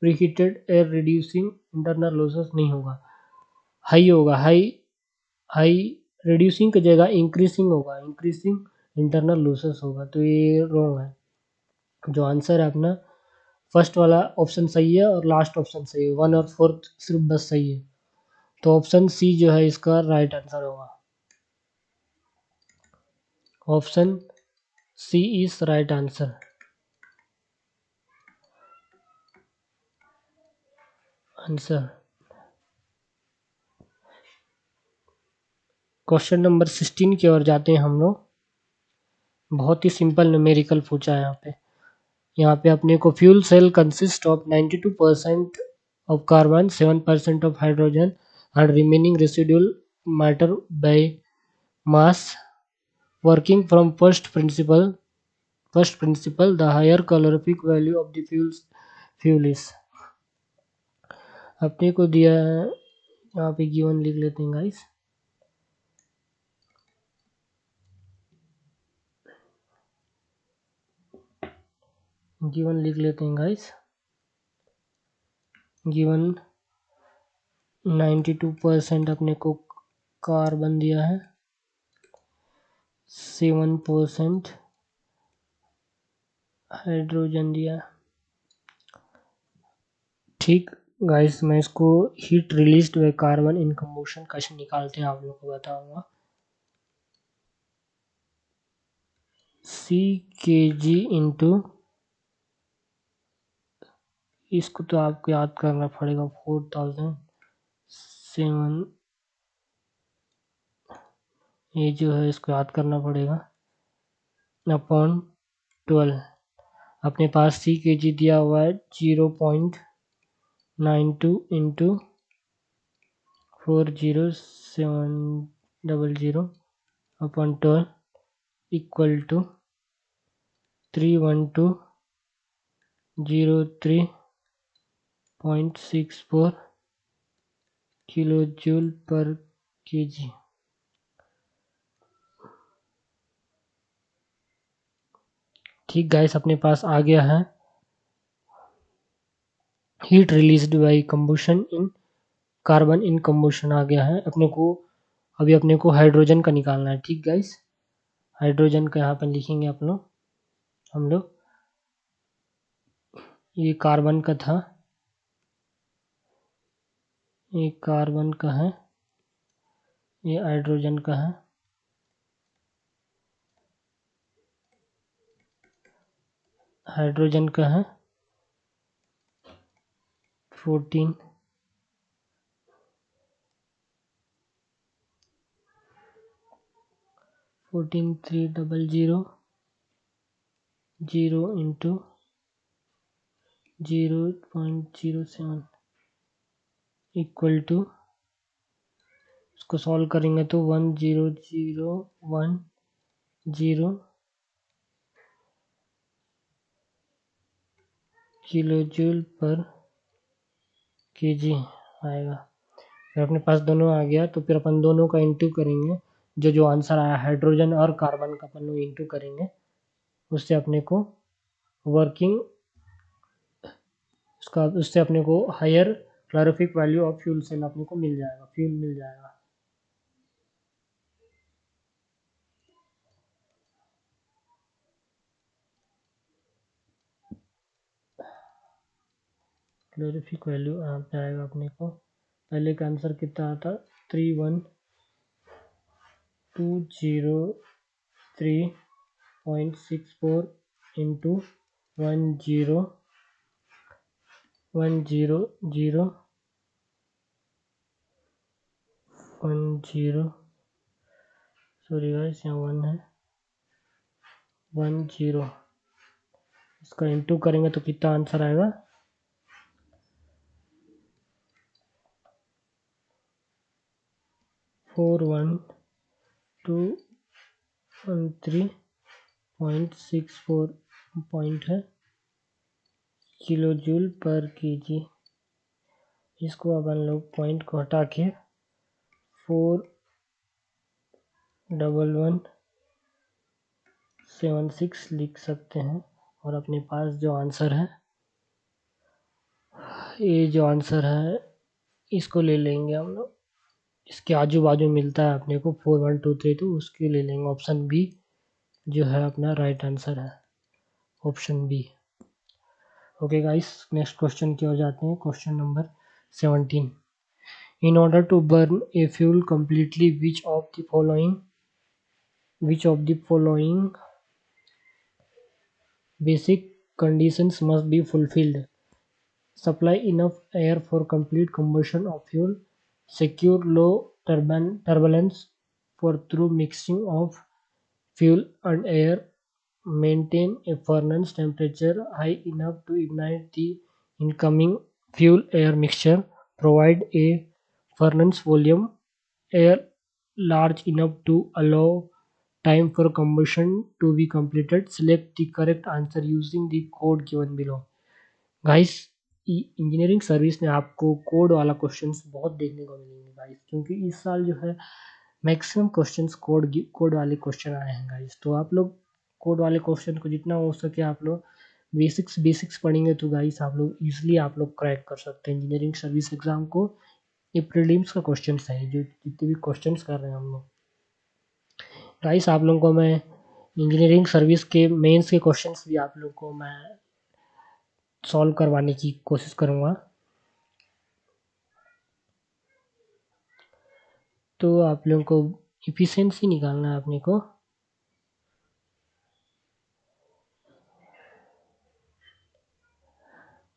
preheated air reducing internal losses नहीं होगा, हाई होगा, हाई रिड्यूसिंग की जगह इंक्रीसिंग होगा, इंक्रीसिंग इंटरनल लॉसेस होगा, तो ये रॉन्ग है। जो आंसर है अपना फर्स्ट वाला ऑप्शन सही है और लास्ट ऑप्शन सही है, 1 और 4 सिर्फ बस सही है, तो ऑप्शन सी जो है इसका राइट आंसर होगा। Option C is right answer. Question number 16 की ओर जाते हैं हम लोग। बहुत ही सिंपल न्यूमेरिकल पूछा है यहाँ पे अपने को fuel cell consist of 92% of carbon, 7% of hydrogen and remaining residual matter by mass, working from first principle the higher calorific value of the fuel is, अपने को दिया है यहाँ पे गिवन लिख लेते हैं गाइस। गिवन लिख लेते हैं गाइस। गिवन 92% अपने को कार्बन दिया है, 7% हाइड्रोजन दिया है। ठीक गाइस, मैं इसको heat released by carbon in combustion कैसे निकालते हैं आप लोग को बताऊंगा। सी के जी इंटू, इसको तो आपको याद करना पड़ेगा, 4007, ये जो है इसको याद करना पड़ेगा, अपॉन 12। अपने पास सी के जी दिया हुआ है 0.92 into 40700 upon 12 equal to 31203.64 kilo joule per kg. ठीक गाइस, अपने पास आ गया है heat released by combustion in carbon in combustion आ गया है। अपने को अभी अपने को हाइड्रोजन का निकालना है। ठीक गाइस, हाइड्रोजन का यहाँ पर लिखेंगे हम लोग, ये कार्बन का था, ये कार्बन का है, ये हाइड्रोजन का है। हाइड्रोजन का है 14, 14300 इंटू 0.07 इक्वल टू, इसको सॉल्व करेंगे तो 10010 किलो जूल पर केजी आएगा। फिर अपने पास दोनों आ गया तो फिर अपन दोनों का इंटू करेंगे। जो आंसर आया हाइड्रोजन और कार्बन का अपन लोग इंटू करेंगे, उससे अपने को वर्किंग उससे अपने को higher calorific value of fuel cell अपने को मिल जाएगा, फ्यूल मिल जाएगा। क्लोरिफिक वैल्यू यहाँ पे आएगा अपने को। पहले का आंसर कितना आता, 31203.64 इंटू 10 सॉरी गाइस यहाँ 1 है, 10 इसका इंटू करेंगे तो कितना आंसर आएगा, 41213.64 पॉइंट है किलो जूल पर केजी। इसको अपन लोग पॉइंट को हटा के 41176 लिख सकते हैं। और अपने पास जो आंसर है, ये जो आंसर है इसको ले लेंगे हम लोग। इसके आजू बाजू मिलता है अपने को 4123, तो उसके ले लेंगे। ऑप्शन बी जो है अपना राइट आंसर है, option B. Okay guys, next question की ओर जाते हैं। Question number 17। In order to burn a fuel completely, which of the following basic conditions must be fulfilled? Supply enough air for complete combustion of fuel, secure low turbulence for through mixing of fuel and air, maintain a furnace temperature high enough to ignite the incoming fuel air mixture, provide a furnace volume air large enough to allow time for combustion to be completed. Select the correct answer using the code given below. Guys, engineering service में आपको कोड वाला क्वेश्चंस बहुत देखने को मिलेंगे गाइस, क्योंकि इस साल जो है मैक्सिमम क्वेश्चंस कोड वाले क्वेश्चन आए हैं गाइस। तो आप लोग कोड वाले क्वेश्चन को जितना हो सके आप लोग बेसिक्स पढ़ेंगे तो गाइस आप लोग इजीली आप लोग क्रैक कर सकते हैं इंजीनियरिंग सर्विस एग्जाम को। ये प्रीलिम्स का क्वेश्चन है, जो जितने भी क्वेश्चन कर रहे हैं हम लोग गाइस। आप लोगों को मैं इंजीनियरिंग सर्विस के मेंस के क्वेश्चंस भी आप लोग को मैं सॉल्व करवाने की कोशिश करूँगा। तो आप लोगों को इफिशिएंसी निकालना है अपने को।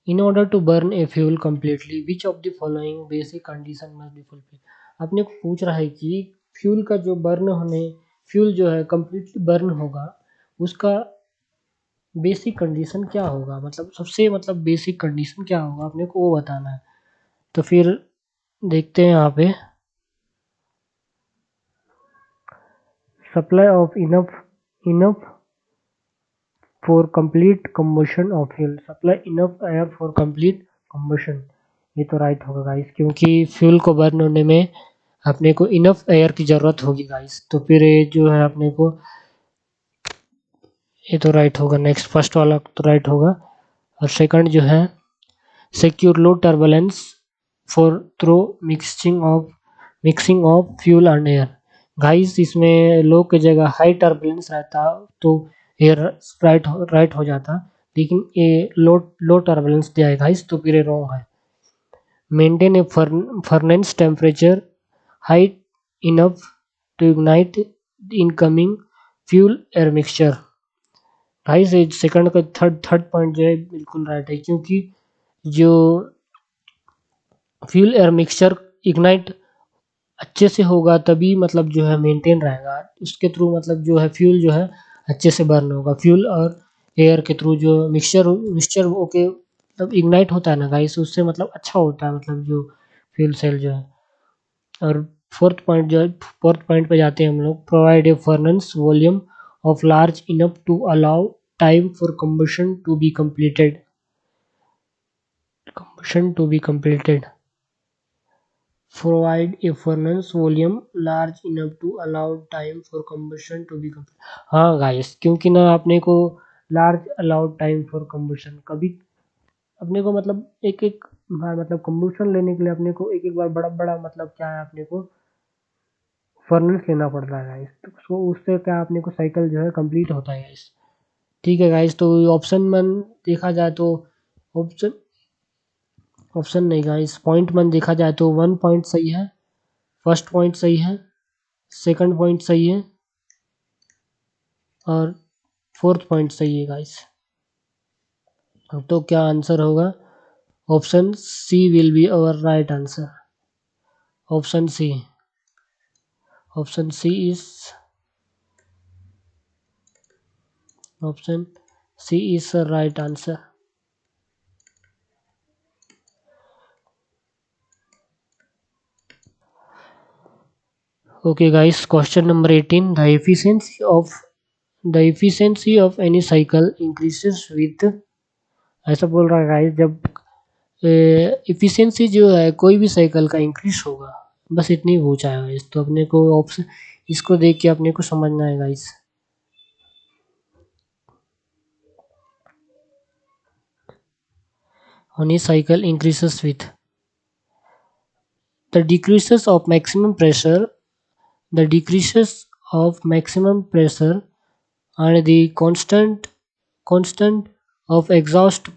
In order to burn a fuel completely, which of the following basic condition must be fulfilled? अपने को पूछ रहा है कि फ्यूल का जो फ्यूल जो है कंप्लीटली बर्न होगा, उसका बेसिक कंडीशन क्या होगा, मतलब सबसे बेसिक कंडीशन क्या होगा अपने को वो बताना है। तो फिर देखते हैं यहाँ पे, supply of enough for complete combustion of fuel, supply enough air for complete combustion. ये तो राइट होगा गाइस, क्योंकि फ्यूल को बर्न होने में अपने को इनफ एयर की ज़रूरत होगी गाइस। तो फिर ये जो है अपने को ये तो राइट होगा। नेक्स्ट फर्स्ट वाला तो राइट होगा। और सेकंड जो है secure low turbulence for through mixing of fuel and air. Guys, इसमें लो की जगह हाई टर्बुलेंस रहता तो एयर राइट हो जाता, लेकिन ये लो टर्बुलेंस दिया है गाइस, तो फिर रॉन्ग है। Maintain a furnace temperature high enough to ignite incoming fuel air mixture. Guys, second का थर्ड पॉइंट जो है बिल्कुल राइट है, क्योंकि जो फ्यूल एयर मिक्सचर इग्नाइट अच्छे से होगा तभी जो है मेंटेन रहेगा, उसके थ्रू जो है फ्यूल जो है अच्छे से बर्न होगा। फ्यूल और एयर के थ्रू जो मिक्सचर ओके इग्नाइट होता है ना गाइस, उससे अच्छा होता है जो फ्यूल सेल जो है। और फोर्थ पॉइंट पे जाते हैं हम लोग। Provide a furnace volume of large enough to allow time for combustion to be completed. Provide a furnace volume large enough to allow time for combustion to be completed. हाँ गाइस, क्योंकि ना अपने को large allowed time for combustion, कभी अपने को मतलब एक एक बार मतलब कम्बशन लेने के लिए अपने को एक एक बार बड़ा बड़ा मतलब क्या है, अपने को फर्नेस लेना पड़ता है गाइस। तो उससे क्या अपने को साइकिल जो है कंप्लीट होता है गाइस। ठीक है गाइस, तो ऑप्शन वन देखा जाए तो ऑप्शन ऑप्शन नहीं गाइस, पॉइंट वन देखा जाए तो 1 पॉइंट सही है, फर्स्ट पॉइंट सही है, सेकंड पॉइंट सही है और फोर्थ पॉइंट सही है गाइस। तो क्या आंसर होगा? Option C will be our right answer. Option C, option C is option C is the right answer. Okay guys, question number 18. The efficiency of any cycle increases with, ऐसा बोल रहा है गाइस, जब इफिशियंसी जो है कोई भी साइकिल का इंक्रीज होगा, बस इतनी पूछा है गाइस। तो अपने को ऑप्शन, इसको देख के अपने को समझना है guys. Any cycle increases with the decreases of maximum pressure, the decreases of maximum pressure and the constant of exhaust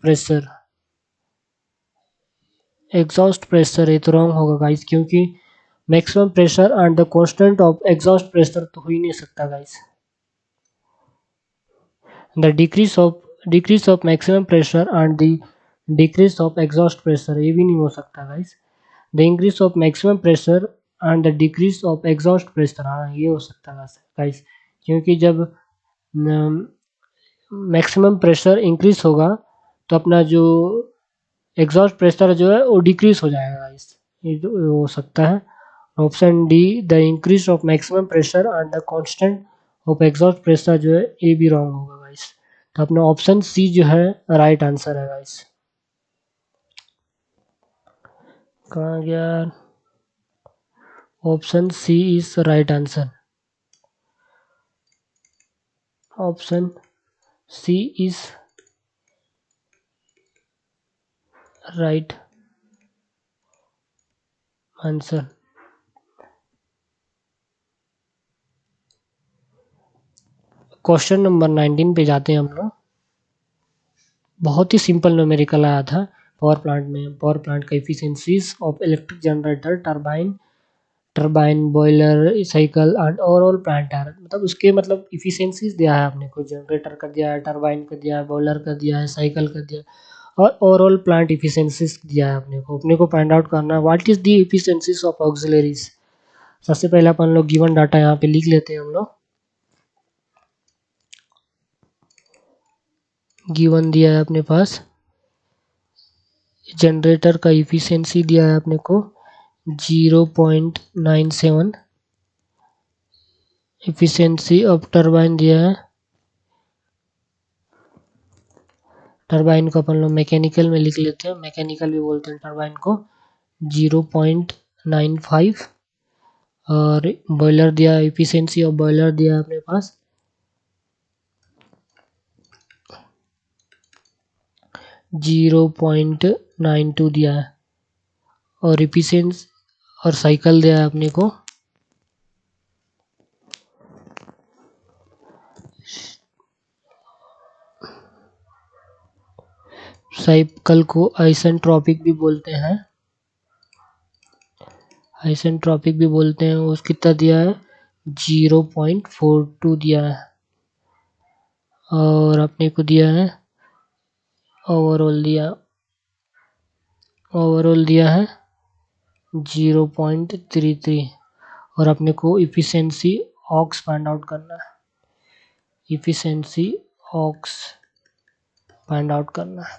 pressure. ये तो रॉन्ग होगा गाइस, क्योंकि maximum pressure and the constant of exhaust pressure तो हो ही नहीं सकता guys. The decrease of maximum pressure and the decrease of exhaust pressure, ये भी नहीं हो सकता guys. The increase of maximum pressure and the decrease of exhaust pressure, हाँ ये हो सकता है गाइस, क्योंकि जब मैक्सिमम प्रेशर इंक्रीज होगा तो अपना जो एग्जॉस्ट प्रेशर जो है वो डिक्रीज हो जाएगा गाइस, ये जो हो सकता है। Option D, the increase of maximum pressure and the constant of exhaust pressure जो है ये भी रॉन्ग होगा गाइस। तो अपना ऑप्शन सी जो है राइट आंसर है गाइस। कहाँ गया? Option C is right answer. Option C is right answer. Question number 19 पे जाते हैं हम लोग। बहुत ही सिंपल न्यूमेरिकल आया था पावर प्लांट में। पावर प्लांट का efficiencies of electric generator, turbine boiler cycle and overall plant है, मतलब उसके मतलब इफिशियंसीज दिया है अपने को। जनरेटर का दिया है, टरबाइन का दिया है, बॉयलर का दिया है, साइकिल का दिया है और ओवरऑल प्लांट इफिशियंसीज दिया है अपने को फाइंड आउट करना है what is the efficiencies of auxiliaries. सबसे पहले अपन लोग गिवन डाटा यहाँ पे लिख लेते हैं हम लोग। गिवन दिया है अपने पास, जनरेटर का इफिशियंसी दिया है अपने को 0.97, इफिशियंसी ऑफ टरबाइन दिया है, टरबाइन को अपन लोग मैकेनिकल में लिख लेते हैं, मैकेनिकल भी बोलते हैं टरबाइन को, 0.95 और बॉयलर दिया है, इफिशियंसी ऑफ बॉयलर दिया है अपने पास 0.92 दिया है और इफिशियंसी और साइकिल दिया है अपने को साइकिल को आइसेंट्रोपिक भी बोलते हैं, आइसेंट्रोपिक भी बोलते हैं। उस कितना दिया है 0.42 दिया है और अपने को दिया है ओवरऑल दिया है 0.33 और अपने को इफिशियंसी ऑक्स फाइंड आउट करना है, इफिशियंसी ऑक्स फाइंड आउट करना है।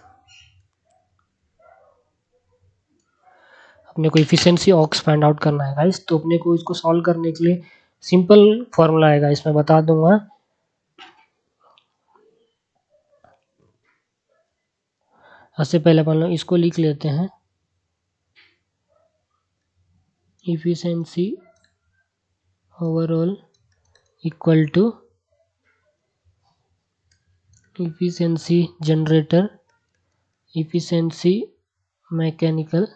अपने को इफिशिएंसी ऑक्स फाइंड आउट करना है गाइस। तो अपने को इसको सॉल्व करने के लिए सिंपल फॉर्मूला है गाइस, मैं बता दूंगा। सबसे पहले अपन लोग इसको लिख लेते हैं, efficiency overall equal to efficiency generator, efficiency mechanical,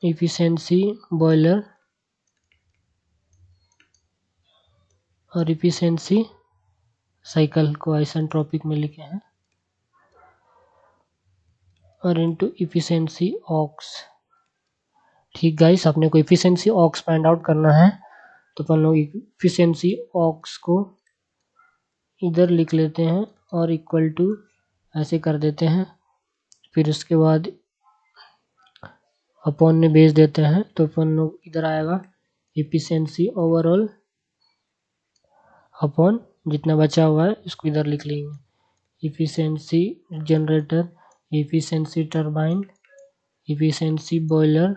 efficiency boiler और इफिशिएंसी साइकिल को आइसेंट्रोपिक में लिखे हैं, और इनटू इफिशिएंसी ऑक्स। ठीक गाइस, अपने को इफिशिएंसी ऑक्स फाइंड आउट करना है, तो अपन लोग इफिशिएंसी ऑक्स को इधर लिख लेते हैं और इक्वल टू ऐसे कर देते हैं, फिर उसके बाद अपॉन में भेज देते हैं। तो अपन लोग इधर आएगा इफिशिएंसी ओवरऑल अपॉन जितना बचा हुआ है इसको इधर लिख लेंगे, efficiency generator, efficiency turbine, efficiency boiler,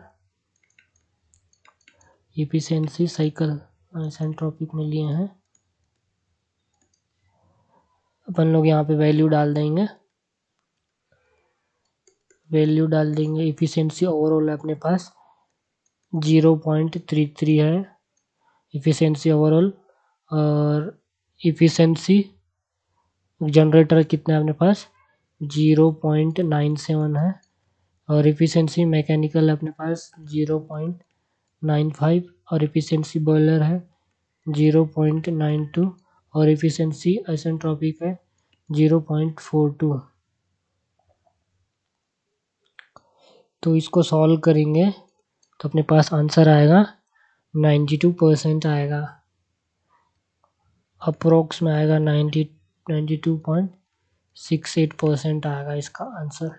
efficiency cycle isentropic में लिए हैं। अपन लोग यहाँ पे वैल्यू डाल देंगे, इफिशिएंसी ओवरऑल है अपने पास 0.33 है इफिशिएंसी ओवरऑल, और इफिशिएंसी जनरेटर कितना है अपने पास 0.97 है, और इफिशिएंसी मैकेनिकल है अपने पास 0.95, और इफिशिएंसी बॉयलर है 0.92, और इफिशिएंसी आइसेंट्रोपिक है 0.42। तो इसको सॉल्व करेंगे तो अपने पास आंसर आएगा 92% आएगा, अप्रोक्स में आएगा 92.68% आएगा इसका आंसर।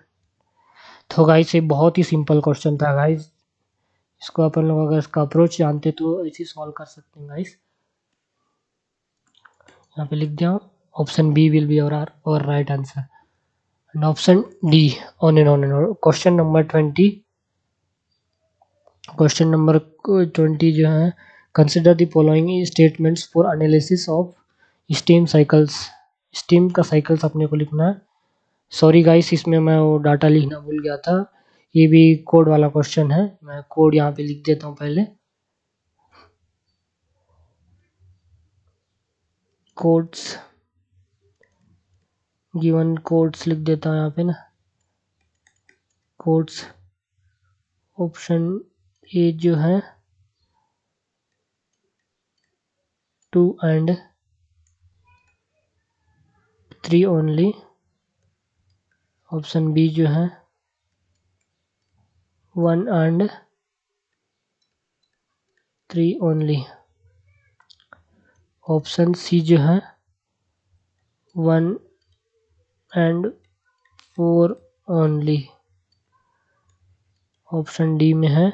तो गाइस ये बहुत ही सिंपल क्वेश्चन था गाइस, इसको अपन लोग अगर इसका अप्रोच जानते तो ऐसे सॉल्व कर सकते हैं गाइस। यहाँ पे लिख दिया, ऑप्शन बी विल बी और right answer, and option D on and on and on. Question number 20 जो है, consider the following statements for analysis of steam cycles. Steam का साइकिल्स अपने को लिखना है। सॉरी गाइस, इसमें मैं वो डाटा लिखना भूल गया था, ये भी कोड वाला क्वेश्चन है, मैं कोड यहाँ पे लिख देता हूँ पहले। कोड्स गिवन, कोड्स लिख देता हूँ यहाँ पे ना, कोड्स ऑप्शन ए जो है 2 and 3 ओनली, ऑप्शन बी जो है 1 and 3 ओनली, ऑप्शन सी जो है 1 and 4 ओनली, ऑप्शन डी में है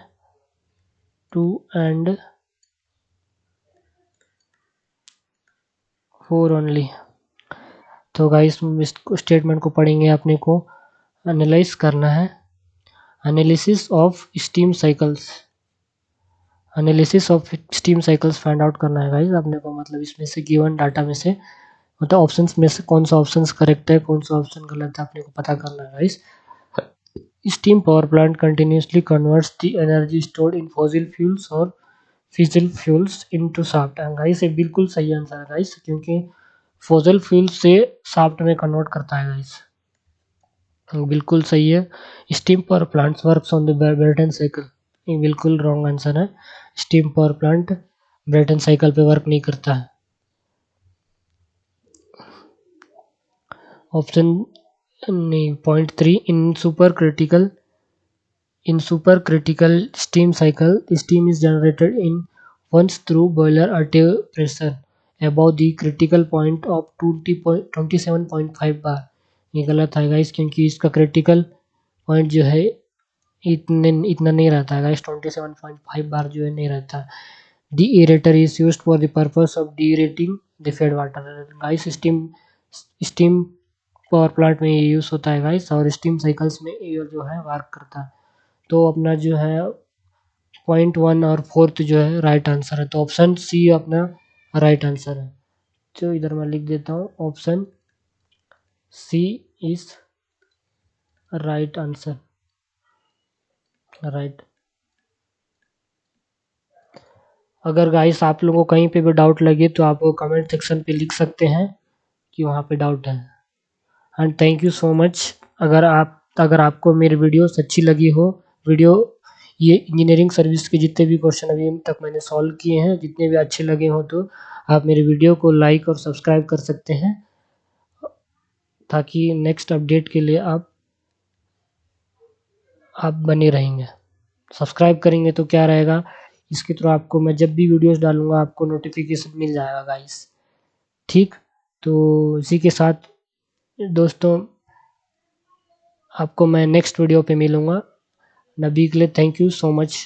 2 and 4 ओनली। तो गाइस इस स्टेटमेंट को पढ़ेंगे, अपने को एनालाइज करना है, analysis of steam cycles, analysis of steam cycles find out करना है गाइस अपने को, मतलब इसमें से गिवन डाटा में से, मतलब ऑप्शंस में से कौन सा ऑप्शन करेक्ट है कौन सा ऑप्शन गलत है अपने को पता करना है guys. Steam power plant continuously converts the energy stored in fossil fuels और fissile fuels into shaft. Guys ये बिल्कुल सही आंसर है गाइस, क्योंकि फॉसिल फ्यूल से शाफ्ट में कन्वर्ट करता है गाइस, बिल्कुल सही है। Steam power plants works on the Brayton cycle, ये बिल्कुल रॉन्ग आंसर है, steam power plant Brayton cycle पे वर्क नहीं करता है। ऑप्शन नहीं, point 3, in super critical steam cycle steam is generated in once through boiler at a pressure above the critical point of 27.5 बार। ये गलत है गाइस, क्योंकि इसका क्रिटिकल पॉइंट जो है इतना नहीं रहता है गाइस, 27.5 बार जो है नहीं रहता। Deaerator is used for the purpose of deaerating the feed water. Guys steam power plant में ये यूज होता है गाइस, और स्टीम साइकिल्स में ये जो है वर्क करता है। तो अपना जो है पॉइंट 1 और 4 जो है राइट आंसर है। तो ऑप्शन सी अपना राइट आंसर है। तो इधर मैं लिख देता हूँ option C is right answer, right. अगर गाइस आप लोगों को कहीं पे भी डाउट लगे तो आप कमेंट सेक्शन पे लिख सकते हैं कि वहाँ पे डाउट है। And thank you so much. अगर आपको मेरी वीडियोस अच्छी लगी हो, वीडियो ये इंजीनियरिंग सर्विस के जितने भी क्वेश्चन अभी तक मैंने सॉल्व किए हैं, जितने भी अच्छे लगे हो तो आप मेरे वीडियो को लाइक और सब्सक्राइब कर सकते हैं, ताकि नेक्स्ट अपडेट के लिए आप बने रहेंगे। सब्सक्राइब करेंगे तो क्या रहेगा, इसके थ्रू आपको मैं जब भी वीडियोस डालूंगा आपको नोटिफिकेशन मिल जाएगा गाइस। ठीक, तो इसी के साथ दोस्तों आपको मैं नेक्स्ट वीडियो पे मिलूंगा। अभी के लिए थैंक यू सो मच।